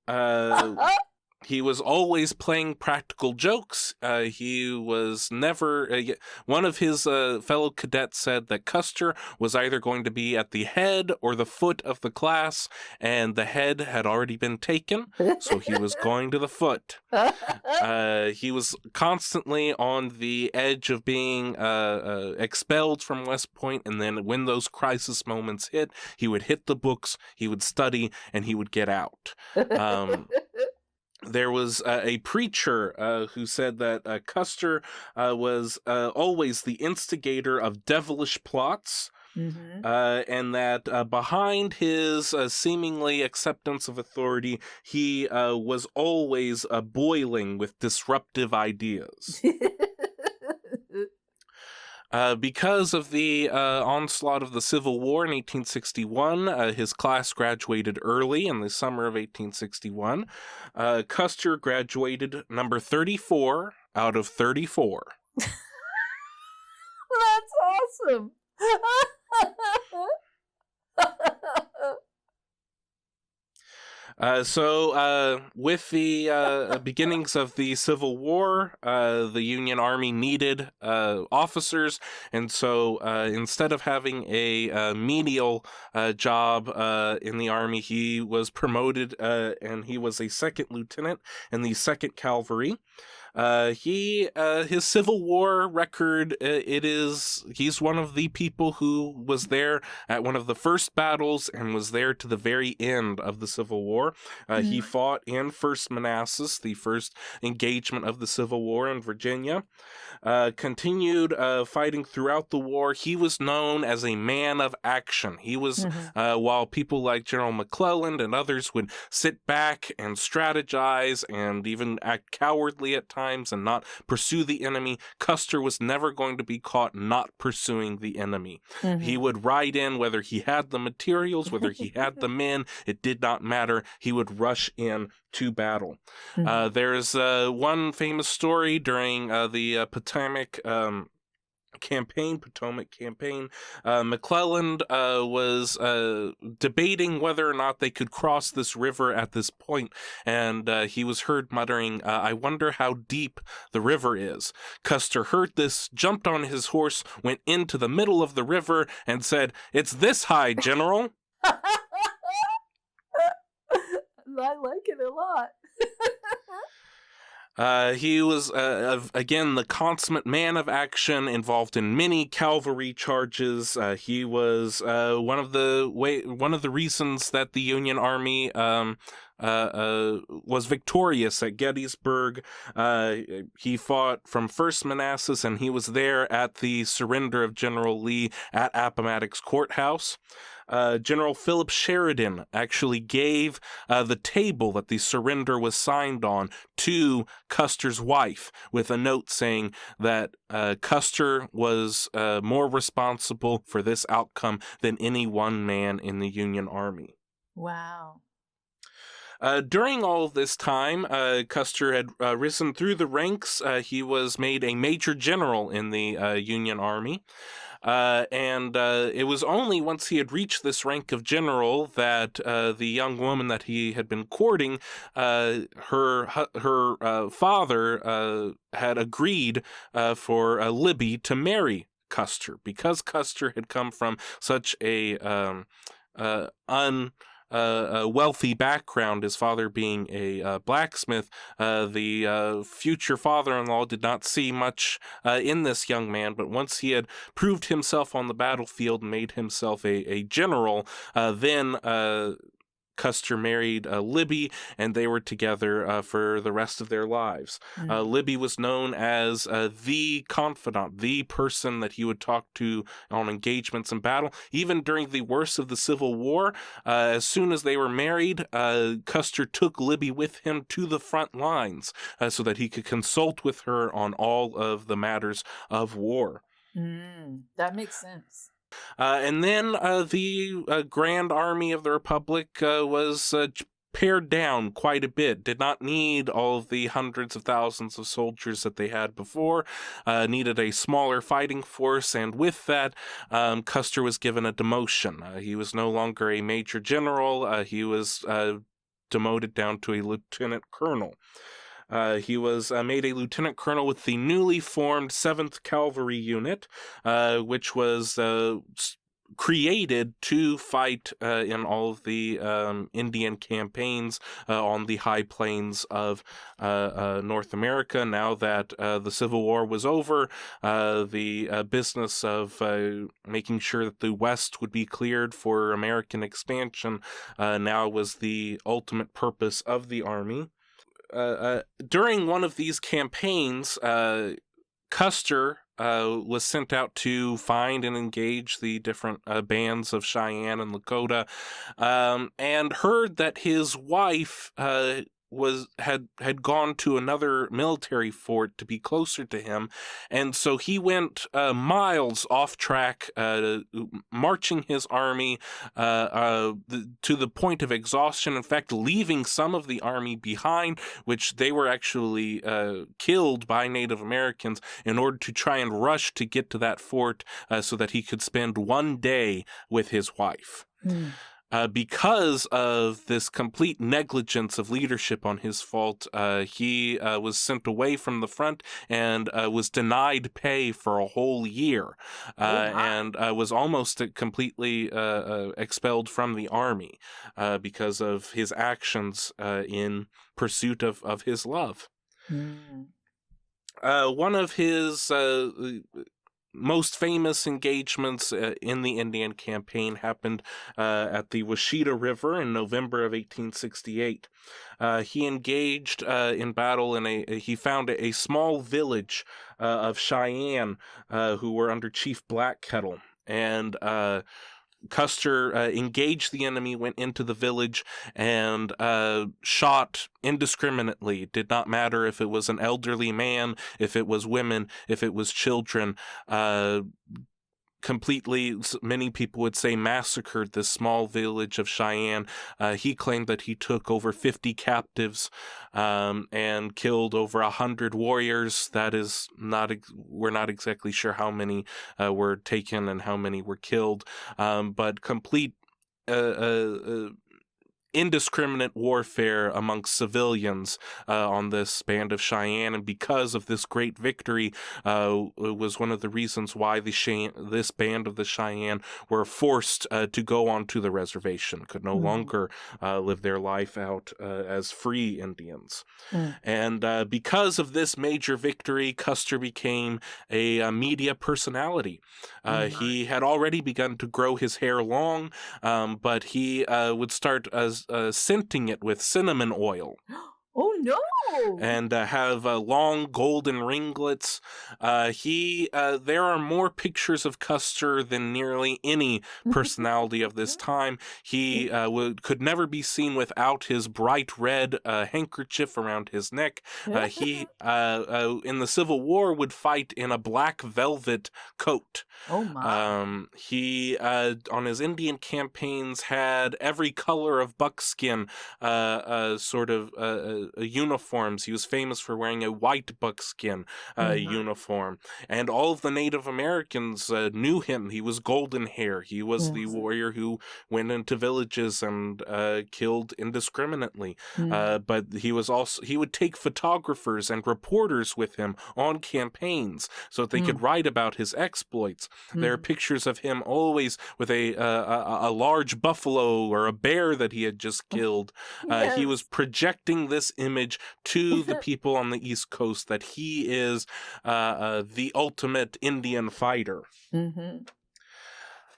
B: no!
A: He was always playing practical jokes. He was never... one of his fellow cadets said that Custer was either going to be at the head or the foot of the class, and the head had already been taken, so he was going to the foot. He was constantly on the edge of being expelled from West Point, and then when those crisis moments hit, he would hit the books, he would study, and he would get out. there was a preacher who said that Custer was always the instigator of devilish plots.
B: Mm-hmm.
A: And that behind his seemingly acceptance of authority, he was always boiling with disruptive ideas. Because of the onslaught of the Civil War in 1861, his class graduated early in the summer of 1861. Custer graduated number 34 out of 34.
B: That's awesome.
A: With the beginnings of the Civil War, the Union Army needed officers, and so instead of having a menial job in the Army, he was promoted, and he was a second lieutenant in the 2nd Cavalry. His Civil War record, he's one of the people who was there at one of the first battles and was there to the very end of the Civil War. He fought in First Manassas, the first engagement of the Civil War in Virginia. Continued fighting throughout the war. He was known as a man of action. He was, while people like General McClellan and others would sit back and strategize and even act cowardly at times and not pursue the enemy, Custer was never going to be caught not pursuing the enemy. He would ride in whether he had the materials, whether he had the men, it did not matter. He would rush in to battle. There's one famous story during the Potomac campaign. McClellan was debating whether or not they could cross this river at this point, and he was heard muttering, "I wonder how deep the river is." Custer heard this, jumped on his horse, went into the middle of the river, and said, "It's this high, General."
B: I like it a lot.
A: He was, again, the consummate man of action, involved in many cavalry charges. He was one of the reasons that the Union Army was victorious at Gettysburg. He fought from First Manassas, and he was there at the surrender of General Lee at Appomattox Courthouse. General Philip Sheridan actually gave the table that the surrender was signed on to Custer's wife with a note saying that Custer was more responsible for this outcome than any one man in the Union Army.
B: Wow.
A: During all of this time, Custer had risen through the ranks. He was made a major general in the Union Army. And it was only once he had reached this rank of general that the young woman that he had been courting, her father had agreed for Libby to marry Custer, because Custer had come from such a wealthy background, his father being a blacksmith. The future father-in-law did not see much in this young man, but once he had proved himself on the battlefield and made himself a general, then Custer married Libby, and they were together for the rest of their lives. Libby was known as the confidant, the person that he would talk to on engagements and battle. Even during the worst of the Civil War, as soon as they were married, Custer took Libby with him to the front lines so that he could consult with her on all of the matters of war.
B: That makes sense.
A: And then the Grand Army of the Republic was pared down quite a bit, did not need all of the hundreds of thousands of soldiers that they had before, needed a smaller fighting force, and with that, Custer was given a demotion. He was no longer a major general, he was demoted down to a lieutenant colonel. He was made a lieutenant colonel with the newly formed 7th Cavalry Unit, which was created to fight in all of the Indian campaigns on the high plains of North America. Now that the Civil War was over, the business of making sure that the West would be cleared for American expansion now was the ultimate purpose of the Army. during one of these campaigns, Custer was sent out to find and engage the different bands of Cheyenne and Lakota, and heard that his wife had gone to another military fort to be closer to him, and so he went miles off track, marching his army to the point of exhaustion. In fact, leaving some of the army behind, which they were actually killed by Native Americans, in order to try and rush to get to that fort so that he could spend one day with his wife.
B: Mm.
A: Because of this complete negligence of leadership on his fault, he was sent away from the front and was denied pay for a whole year, and was almost completely expelled from the army because of his actions in pursuit of his love.
B: Mm.
A: One of his most famous engagements in the Indian campaign happened at the Washita River in November of 1868. He engaged in battle he found a small village of Cheyenne who were under Chief Black Kettle, and Custer engaged the enemy, went into the village, and shot indiscriminately. It did not matter if it was an elderly man, if it was women, if it was children. Completely, many people would say, massacred this small village of Cheyenne. He claimed that he took over 50 captives and killed over 100 warriors. That is not, we're not exactly sure how many were taken and how many were killed, but complete indiscriminate warfare amongst civilians on this band of Cheyenne, and because of this great victory, it was one of the reasons why this band of the Cheyenne were forced to go onto the reservation, could no longer live their life out as free Indians. And because of this major victory, Custer became a media personality. He had already begun to grow his hair long, but he would start scenting it with cinnamon oil.
B: Oh no!
A: And have long golden ringlets. There are more pictures of Custer than nearly any personality of this time. He could never be seen without his bright red handkerchief around his neck. He in the Civil War would fight in a black velvet coat.
B: Oh my!
A: He on his Indian campaigns had every color of buckskin sort of uniforms. He was famous for wearing a white buckskin uniform, and all of the Native Americans knew him. He was golden hair. He was the warrior who went into villages and killed indiscriminately. But he would take photographers and reporters with him on campaigns so that they could write about his exploits. There are pictures of him always with a large buffalo or a bear that he had just killed. He was projecting this image to the people on the East Coast that he is the ultimate Indian fighter.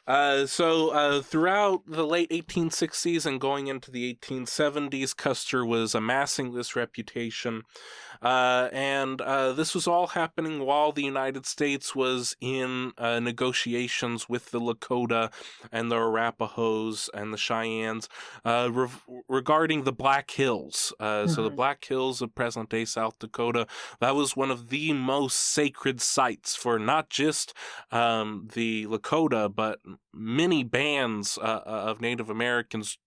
A: So throughout the late 1860s and going into the 1870s, Custer was amassing this reputation. And this was all happening while the United States was in negotiations with the Lakota and the Arapahoes and the Cheyennes regarding the Black Hills. So the Black Hills of present-day South Dakota, that was one of the most sacred sites for not just the Lakota, but many bands of Native Americans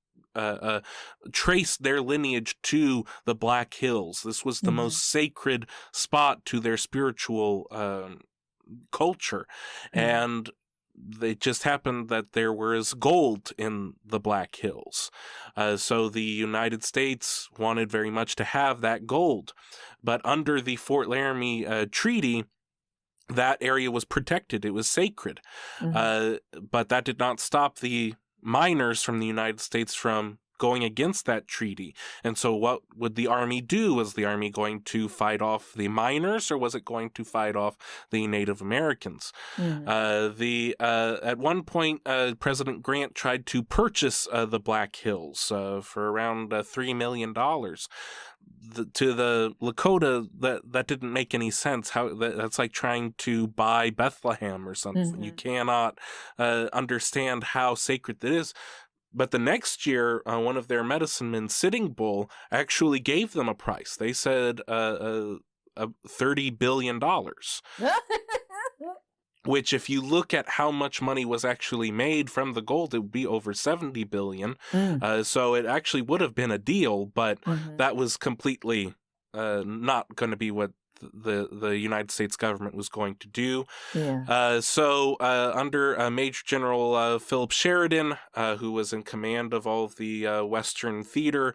A: traced their lineage to the Black Hills. This was the most sacred spot to their spiritual culture. And it just happened that there was gold in the Black Hills. So the United States wanted very much to have that gold. But under the Fort Laramie Treaty, that area was protected. It was sacred. But that did not stop the miners from the United States from going against that treaty. And so what would the army do? Was the army going to fight off the miners, or was it going to fight off the Native Americans? At one point, President Grant tried to purchase the Black Hills for around $3 million. To the Lakota, that didn't make any sense. That's like trying to buy Bethlehem or something. You cannot understand how sacred it is. But the next year, one of their medicine men, Sitting Bull, actually gave them a price. They said $30 billion. Which, if you look at how much money was actually made from the gold, it would be over $70 billion. So it actually would have been a deal, but that was completely not going to be what the United States government was going to do. So under Major General Philip Sheridan, who was in command of all of the Western theater,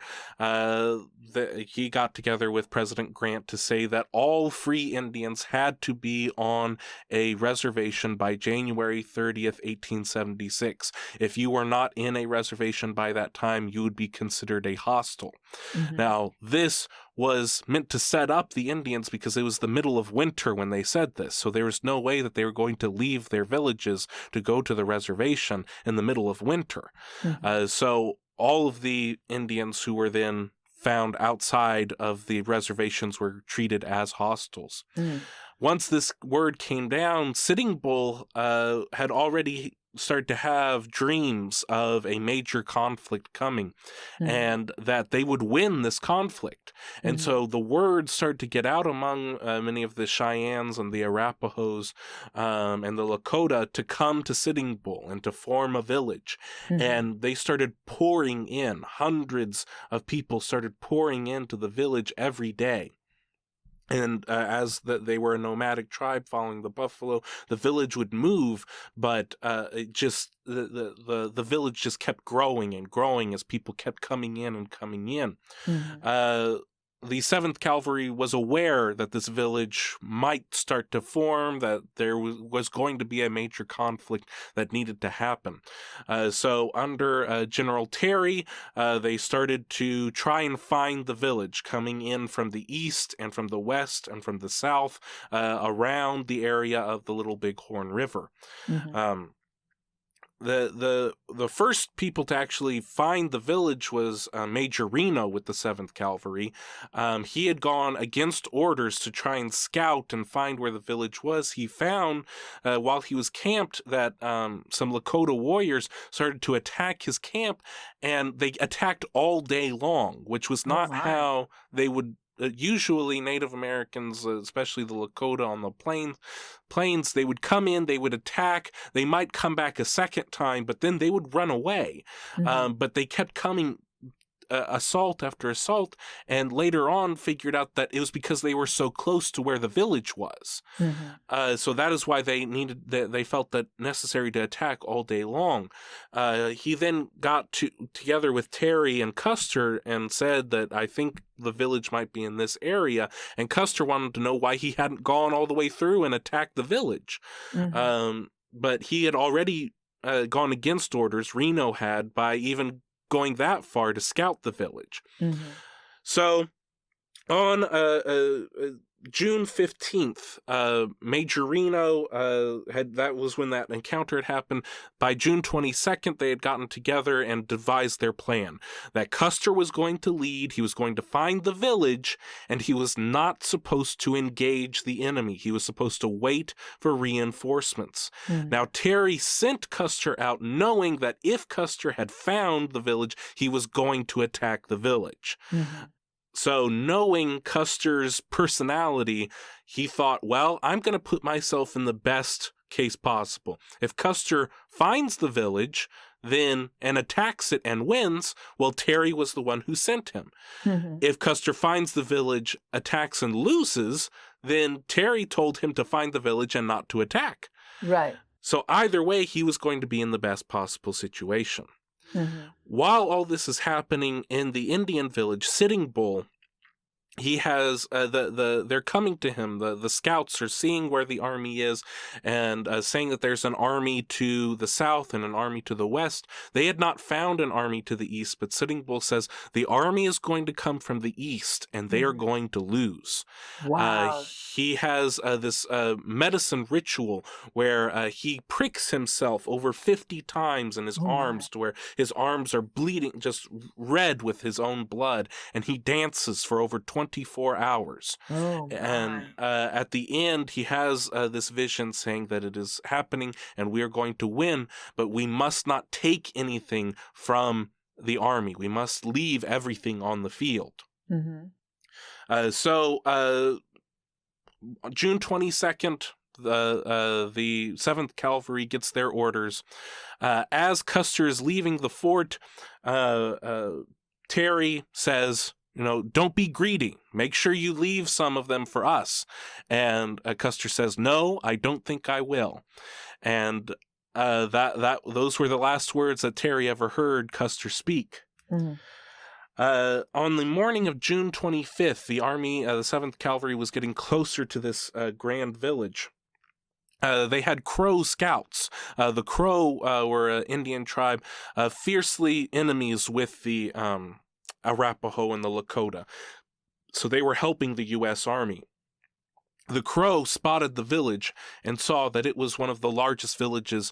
A: he got together with President Grant to say that all free Indians had to be on a reservation by January 30th, 1876. If you were not in a reservation by that time, you would be considered a hostile. Now, this was meant to set up the Indians because it was the middle of winter when they said this. So there was no way that they were going to leave their villages to go to the reservation in the middle of winter. So all of the Indians who were then found outside of the reservations were treated as hostiles. Once this word came down, Sitting Bull had already started to have dreams of a major conflict coming and that they would win this conflict. And so the word started to get out among many of the Cheyennes and the Arapahoes and the Lakota to come to Sitting Bull and to form a village. And they started pouring in. Hundreds of people started pouring into the village every day. And as they were a nomadic tribe following the buffalo, the village would move, but it just the village just kept growing and growing as people kept coming in and coming in. The 7th Cavalry was aware that this village might start to form, that there was going to be a major conflict that needed to happen. So under General Terry, they started to try and find the village coming in from the east and from the west and from the south around the area of the Little Bighorn River. The first people to actually find the village was Major Reno with the 7th Cavalry. He had gone against orders to try and scout and find where the village was. He found, while he was camped, that some Lakota warriors started to attack his camp, and they attacked all day long, which was not how they would. Usually Native Americans, especially the Lakota on the plains, they would come in, they would attack, they might come back a second time, but then they would run away. But they kept coming assault after assault, and later on figured out that it was because they were so close to where the village was. So that is why they felt that necessary to attack all day long. He then got together with Terry and Custer and said that, I think the village might be in this area, and Custer wanted to know why he hadn't gone all the way through and attacked the village. But he had already gone against orders, Reno had, by even going that far to scout the village. So on June 15th, Major Reno that was when that encounter had happened. By June 22nd, they had gotten together and devised their plan. That Custer was going to lead, he was going to find the village, and he was not supposed to engage the enemy. He was supposed to wait for reinforcements. Now, Terry sent Custer out knowing that if Custer had found the village, he was going to attack the village. So knowing Custer's personality, he thought, well, I'm going to put myself in the best case possible. If Custer finds the village and attacks it and wins, well, Terry was the one who sent him. If Custer finds the village, attacks and loses, then Terry told him to find the village and not to attack.
B: Right.
A: So either way, he was going to be in the best possible situation. While all this is happening in the Indian village, Sitting Bull he has they're coming to him. The scouts are seeing where the army is and saying that there's an army to the south and an army to the west. They had not found an army to the east, but Sitting Bull says the army is going to come from the east and they are going to lose.
B: Wow.
A: He has this medicine ritual where he pricks himself over 50 times in his arms to where his arms are bleeding, just red with his own blood, and he dances for over 24 hours. And at the end, he has this vision saying that it is happening and we are going to win, but we must not take anything from the army. We must leave everything on the field. So June 22nd, the 7th Cavalry gets their orders. As Custer is leaving the fort, Terry says, don't be greedy. Make sure you leave some of them for us. And Custer says, no, I don't think I will. And those were the last words that Terry ever heard Custer speak. On the morning of June 25th, the army, the 7th Cavalry, was getting closer to this grand village. They had Crow scouts. The Crow were an Indian tribe, fiercely enemies with the Arapaho and the Lakota. So they were helping the U.S. Army. The Crow spotted the village and saw that it was one of the largest villages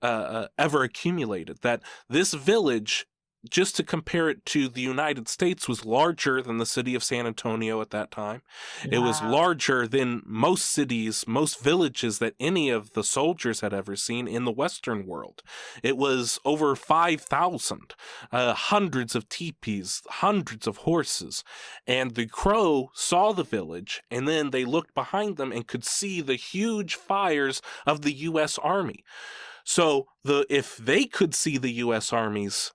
A: ever accumulated. That this village, just to compare it to the United States, was larger than the city of San Antonio at that time. It was larger than most cities, most villages that any of the soldiers had ever seen in the Western world. It was over 5,000, hundreds of teepees, hundreds of horses. And the Crow saw the village, and then they looked behind them and could see the huge fires of the U.S. Army. So if they could see the U.S. Army's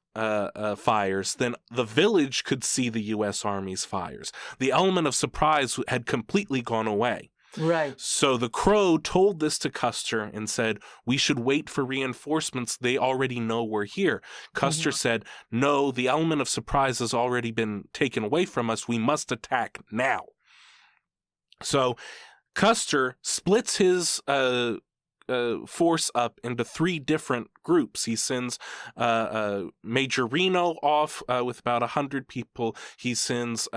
A: fires, then the village could see the U.S. Army's fires. The element of surprise had completely gone away.
B: Right.
A: So the Crow told this to Custer and said, we should wait for reinforcements. They already know we're here. Custer said, no, the element of surprise has already been taken away from us. We must attack now. So Custer splits his force up into 3 different groups. He sends Major Reno off with about 100 people. He sends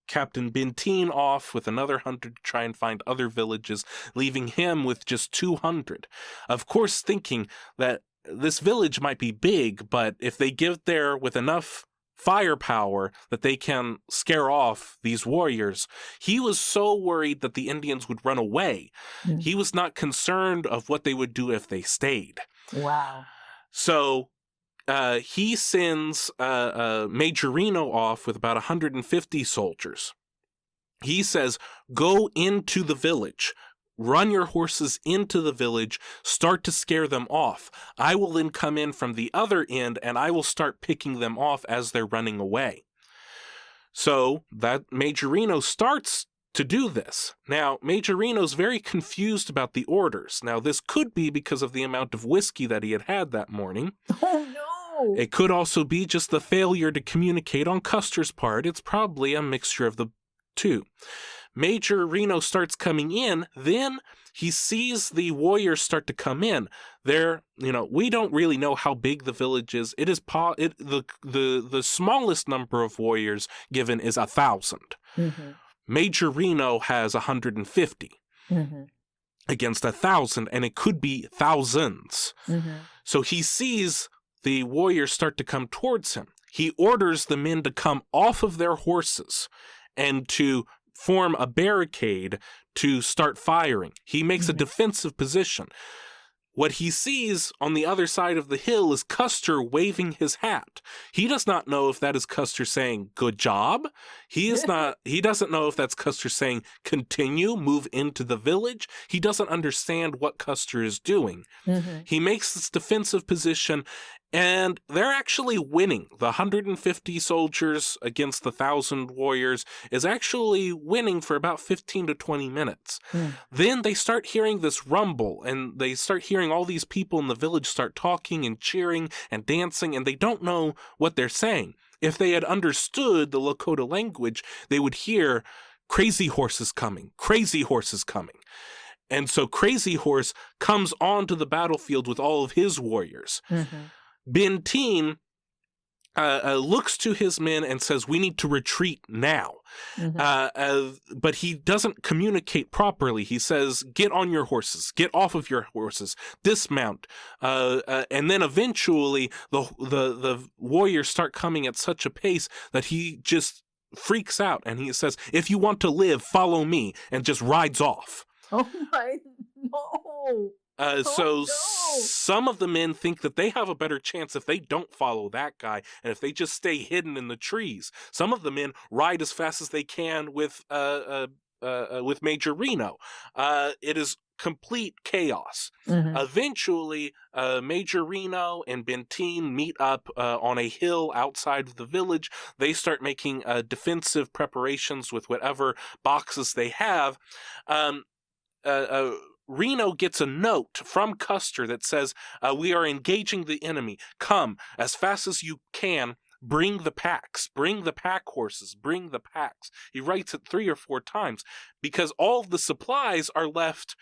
A: Captain Benteen off with another 100 to try and find other villages, leaving him with just 200. Of course, thinking that this village might be big, but if they get there with enough firepower that they can scare off these warriors. He was so worried that the Indians would run away. He was not concerned of what they would do if they stayed.
B: Wow.
A: So he sends Major Reno off with about 150 soldiers. He says, go into the village. Run your horses into the village, start to scare them off. I will then come in from the other end and I will start picking them off as they're running away. So that Major Reno starts to do this. Now, Major Reno's very confused about the orders. Now, this could be because of the amount of whiskey that he had had that morning.
B: Oh, no.
A: It could also be just the failure to communicate on Custer's part. It's probably a mixture of the two. Major Reno starts coming in, then he sees the warriors start to come in. We don't really know how big the village is. It is the smallest number of warriors given is 1,000. Major Reno has 150 against 1,000, and it could be thousands. So he sees the warriors start to come towards him. He orders the men to come off of their horses and to form a barricade to start firing. He makes a defensive position. What he sees on the other side of the hill is Custer waving his hat. He does not know if that is Custer saying, good job. He doesn't know if that's Custer saying, continue, move into the village. He doesn't understand what Custer is doing. He makes this defensive position, and they're actually winning. The 150 soldiers against the 1,000 warriors is actually winning for about 15 to 20 minutes. Then they start hearing this rumble, and they start hearing all these people in the village start talking and cheering and dancing, and they don't know what they're saying. if they had understood the Lakota language, they would hear crazy horses coming, crazy horses coming. And so Crazy Horse comes onto the battlefield with all of his warriors. Benteen looks to his men and says, we need to retreat now. But he doesn't communicate properly. He says, get on your horses, get off of your horses, dismount. And then eventually the warriors start coming at such a pace that he just freaks out. And he says, if you want to live, follow me, and just rides off.
B: Oh my, no.
A: Some of the men think that they have a better chance if they don't follow that guy and if they just stay hidden in the trees. Some of the men ride as fast as they can with Major Reno. It is complete chaos. Eventually, Major Reno and Benteen meet up on a hill outside of the village. They start making defensive preparations with whatever boxes they have. Reno gets a note from Custer that says, we are engaging the enemy. Come as fast as you can. Bring the packs. Bring the pack horses. Bring the packs. He writes it 3 or 4 times because all of the supplies are left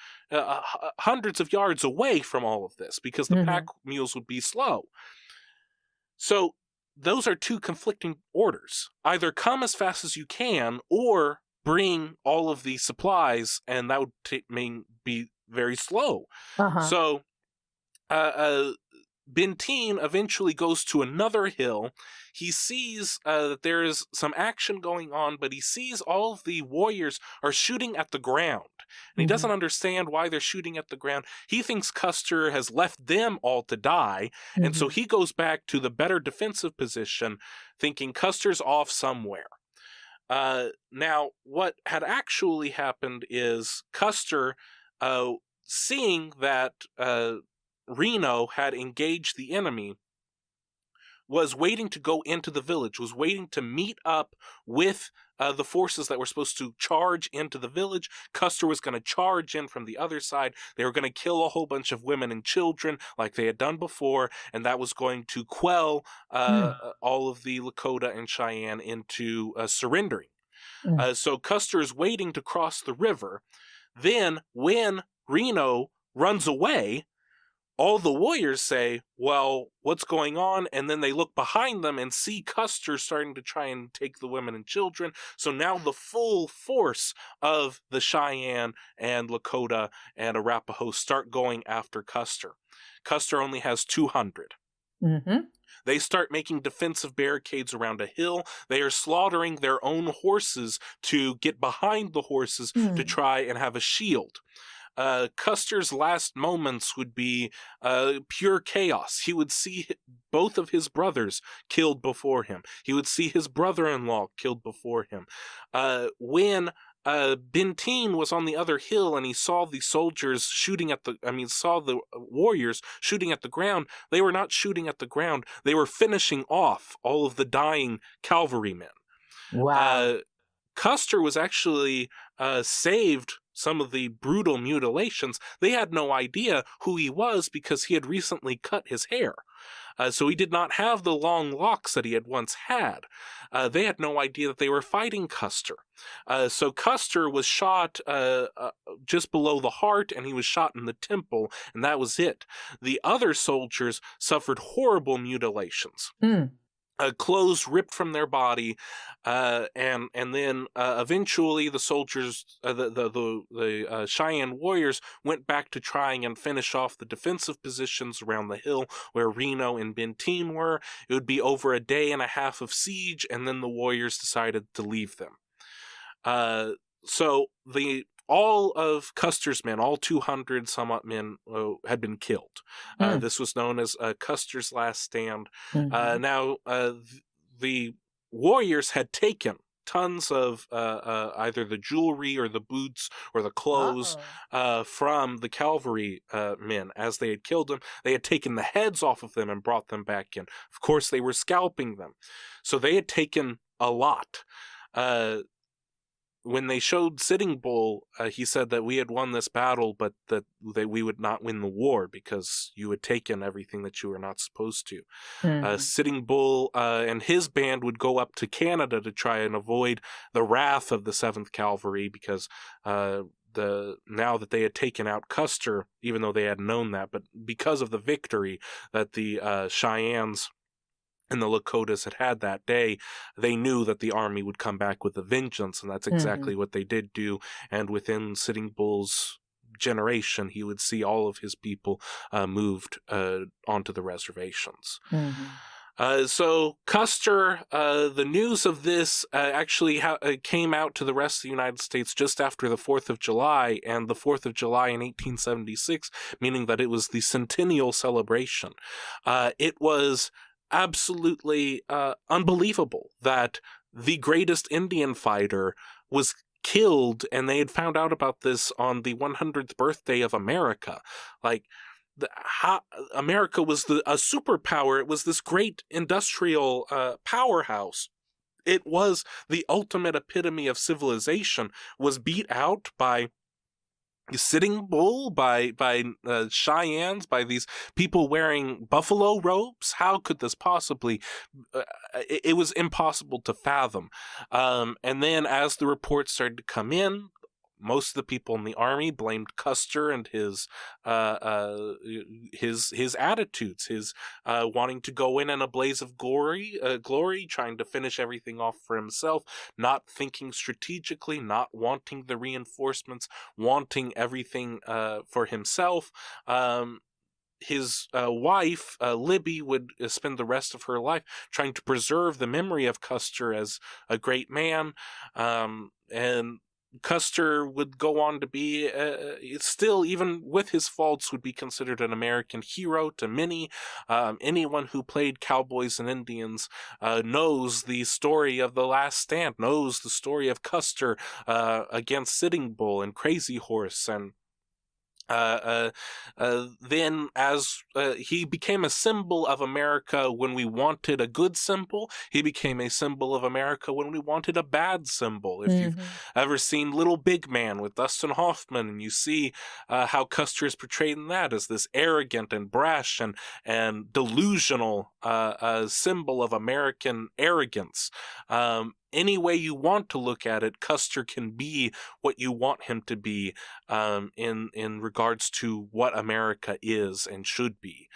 A: hundreds of yards away from all of this because the pack mules would be slow. So those are 2 conflicting orders. Either come as fast as you can or bring all of the supplies, and that would be very slow. So Benteen eventually goes to another hill. He sees that there is some action going on, but he sees all of the warriors are shooting at the ground. And he doesn't understand why they're shooting at the ground. He thinks Custer has left them all to die, and so he goes back to the better defensive position, thinking Custer's off somewhere. Now, what had actually happened is Custer, seeing that Reno had engaged the enemy, was waiting to go into the village, was waiting to meet up with the forces that were supposed to charge into the village. Custer was going to charge in from the other side. They were going to kill a whole bunch of women and children like they had done before, and that was going to quell all of the Lakota and Cheyenne into surrendering. So Custer is waiting to cross the river. Then when Reno runs away, all the warriors say, well, what's going on? And then they look behind them and see Custer starting to try and take the women and children. So now the full force of the Cheyenne and Lakota and Arapaho start going after Custer. Custer only has 200. They start making defensive barricades around a hill. They are slaughtering their own horses to get behind the horses to try and have a shield. Custer's last moments would be pure chaos. He would see both of his brothers killed before him. He would see his brother-in-law killed before him. When Benteen was on the other hill and he saw the soldiers saw the warriors shooting at the ground, they were not shooting at the ground. They were finishing off all of the dying cavalrymen.
B: Wow.
A: Custer was actually saved some of the brutal mutilations. They had no idea who he was because he had recently cut his hair. So he did not have the long locks that he had once had. They had no idea that they were fighting Custer. So Custer was shot just below the heart, and he was shot in the temple, and that was it. The other soldiers suffered horrible mutilations. Clothes ripped from their body, and then eventually the soldiers, the Cheyenne warriors, went back to trying and finish off the defensive positions around the hill where Reno and Benteen were. It would be over a day and a half of siege, and then the warriors decided to leave them. So all of Custer's men, all 200 somewhat men, had been killed. This was known as Custer's last stand. Now, the warriors had taken tons of either the jewelry or the boots or the clothes from the cavalry men as they had killed them. They had taken the heads off of them and brought them back in. Of course, they were scalping them. So they had taken a lot. when they showed Sitting Bull, he said that we had won this battle, but that we would not win the war because you had taken everything that you were not supposed to.
B: Mm-hmm.
A: Sitting Bull and his band would go up to Canada to try and avoid the wrath of the 7th Cavalry because now that they had taken out Custer, even though they hadn't known that, but because of the victory that the Cheyennes and the Lakotas had that day, they knew that the army would come back with a vengeance, and that's exactly what they did do. And within Sitting Bull's generation, he would see all of his people moved onto the reservations. So Custer, the news of this actually came out to the rest of the United States just after the 4th of July, and the 4th of July in 1876, meaning that it was the centennial celebration. It was absolutely unbelievable that the greatest Indian fighter was killed, and they had found out about this on the 100th birthday of America. Like, America was a superpower. It was this great industrial powerhouse. It was the ultimate epitome of civilization, was beat out by Sitting Bull, by Cheyennes, by these people wearing buffalo robes. How could this possibly? It was impossible to fathom. And then, as the reports started to come in, most of the people in the army blamed Custer and his attitudes, his wanting to go in a blaze of glory, trying to finish everything off for himself, not thinking strategically, not wanting the reinforcements, wanting everything for himself. His wife, Libby, would spend the rest of her life trying to preserve the memory of Custer as a great man, and Custer would go on to be, still, even with his faults, would be considered an American hero to many. Anyone who played cowboys and Indians knows the story of The Last Stand, knows the story of Custer against Sitting Bull and Crazy Horse, and then as he became a symbol of America when we wanted a good symbol, he became a symbol of America when we wanted a bad symbol. If you've ever seen Little Big Man with Dustin Hoffman, and you see how Custer is portrayed in that as this arrogant and brash and delusional symbol of American arrogance. Any way you want to look at it, Custer can be what you want him to be in regards to what America is and should be.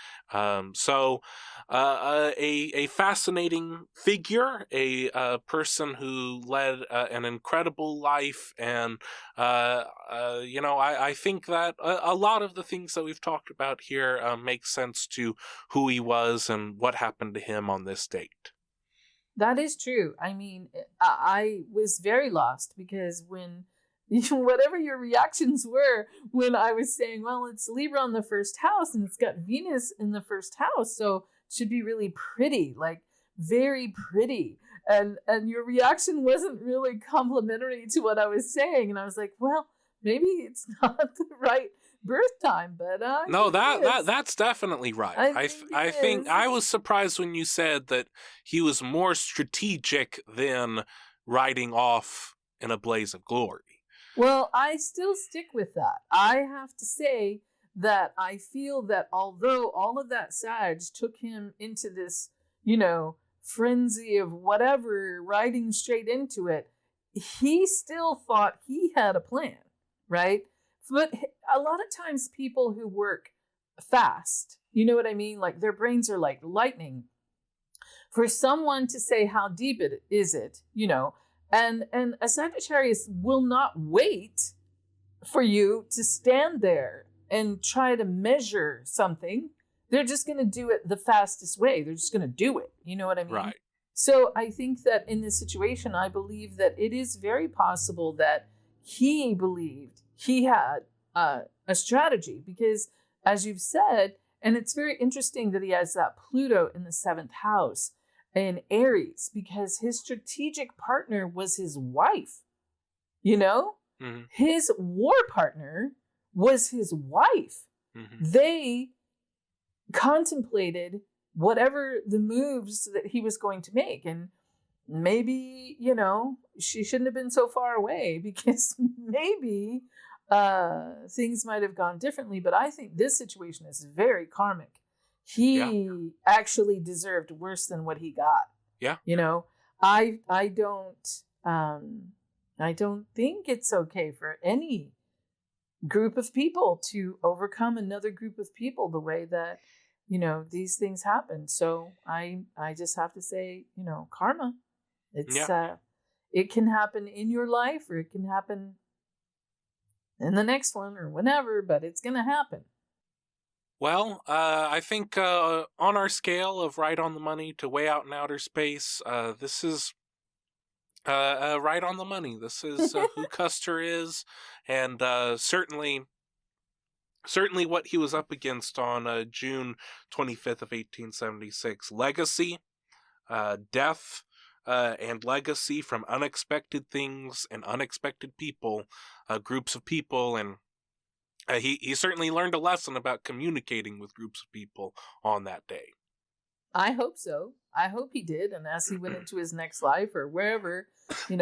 A: So a fascinating figure, a person who led an incredible life, and I think that a lot of the things that we've talked about here make sense to who he was and what happened to him on this date.
B: That is true. I mean, I was very lost because when, whatever your reactions were when I was saying, well, it's Libra in the first house and it's got Venus in the first house, so it should be really pretty, like very pretty. And your reaction wasn't really complimentary to what I was saying. And I was like, well, maybe it's not the right birth time, but
A: no, that's definitely right. I think I was surprised when you said that he was more strategic than riding off in a blaze of glory.
B: Well, I still stick with that. I have to say that I feel that although all of that Sag took him into this, frenzy of whatever, riding straight into it, he still thought he had a plan, right? But a lot of times people who work fast, you know what I mean? Like their brains are like lightning. For someone to say how deep it is, and a Sagittarius will not wait for you to stand there and try to measure something. They're just going to do it the fastest way. They're just going to do it. You know what I mean?
A: Right.
B: So I think that in this situation, I believe that it is very possible that he believed he had a strategy because, as you've said, and it's very interesting that he has that Pluto in the 7th house in Aries because his strategic partner was his wife. His war partner was his wife. They contemplated whatever the moves that he was going to make. And maybe, she shouldn't have been so far away because maybe things might have gone differently. But I think this situation is very karmic.
A: Yeah.
B: He actually deserved worse than what he got.
A: Yeah.
B: I don't think it's okay for any group of people to overcome another group of people the way that these things happen. So I just have to say, karma. It's
A: Yeah.
B: it can happen in your life, or it can happen in the next one, or whenever, but it's gonna happen.
A: Well, I think on our scale of right on the money to way out in outer space, this is right on the money. This is who Custer is, and certainly what he was up against on June 25th of 1876. Legacy, death, and legacy from unexpected things and unexpected people, groups of people, and he certainly learned a lesson about communicating with groups of people on that day.
B: I hope so. I hope he did, and as he went into his next life or wherever, he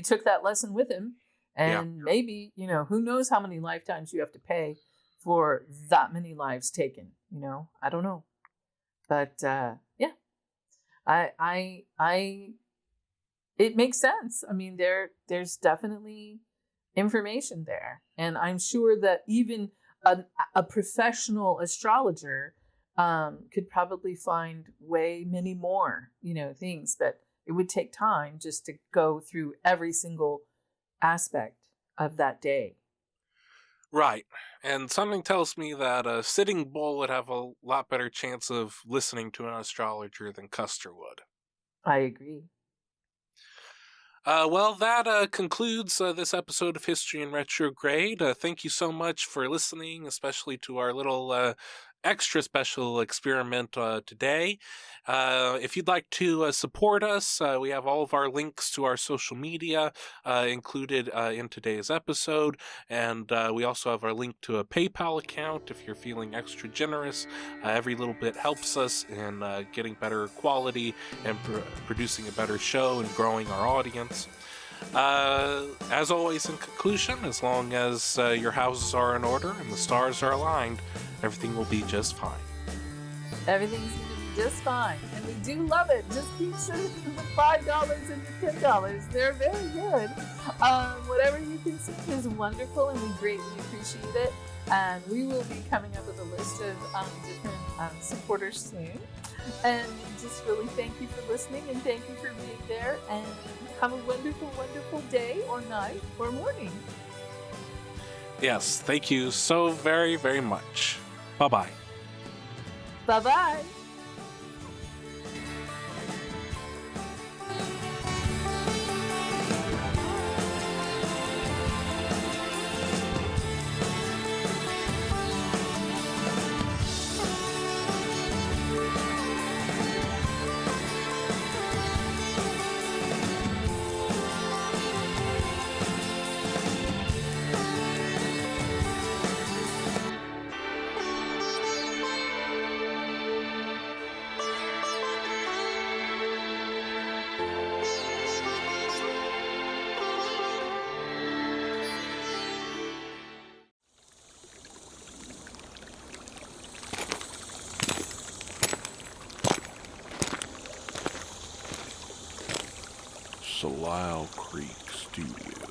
B: took that lesson with him. And maybe, who knows how many lifetimes you have to pay for that many lives taken. I don't know. But yeah, I it makes sense. I mean, there's definitely information there, and I'm sure that even a professional astrologer could probably find way many more, things, but it would take time just to go through every single aspect of that day.
A: Right. And something tells me that a Sitting Bull would have a lot better chance of listening to an astrologer than Custer would.
B: I agree.
A: Well, that concludes this episode of History in Retrograde. Thank you so much for listening, especially to our little extra special experiment today. If you'd like to support us, we have all of our links to our social media included in today's episode, and we also have our link to a PayPal account if you're feeling extra generous. Every little bit helps us in getting better quality and producing a better show and growing our audience. As always, in conclusion, as long as your houses are in order and the stars are aligned, everything will be just fine.
B: Everything's going to be just fine. And we do love it. Just keep sending the $5 and the $10. They're very good. Whatever you can send is wonderful, and we greatly appreciate it. And we will be coming up with a list of different supporters soon. And just really thank you for listening, and thank you for being there. And have a wonderful, wonderful day or night or morning.
A: Yes, thank you so very, very much. Bye-bye.
B: Bye-bye.
C: Salal Creek Studio.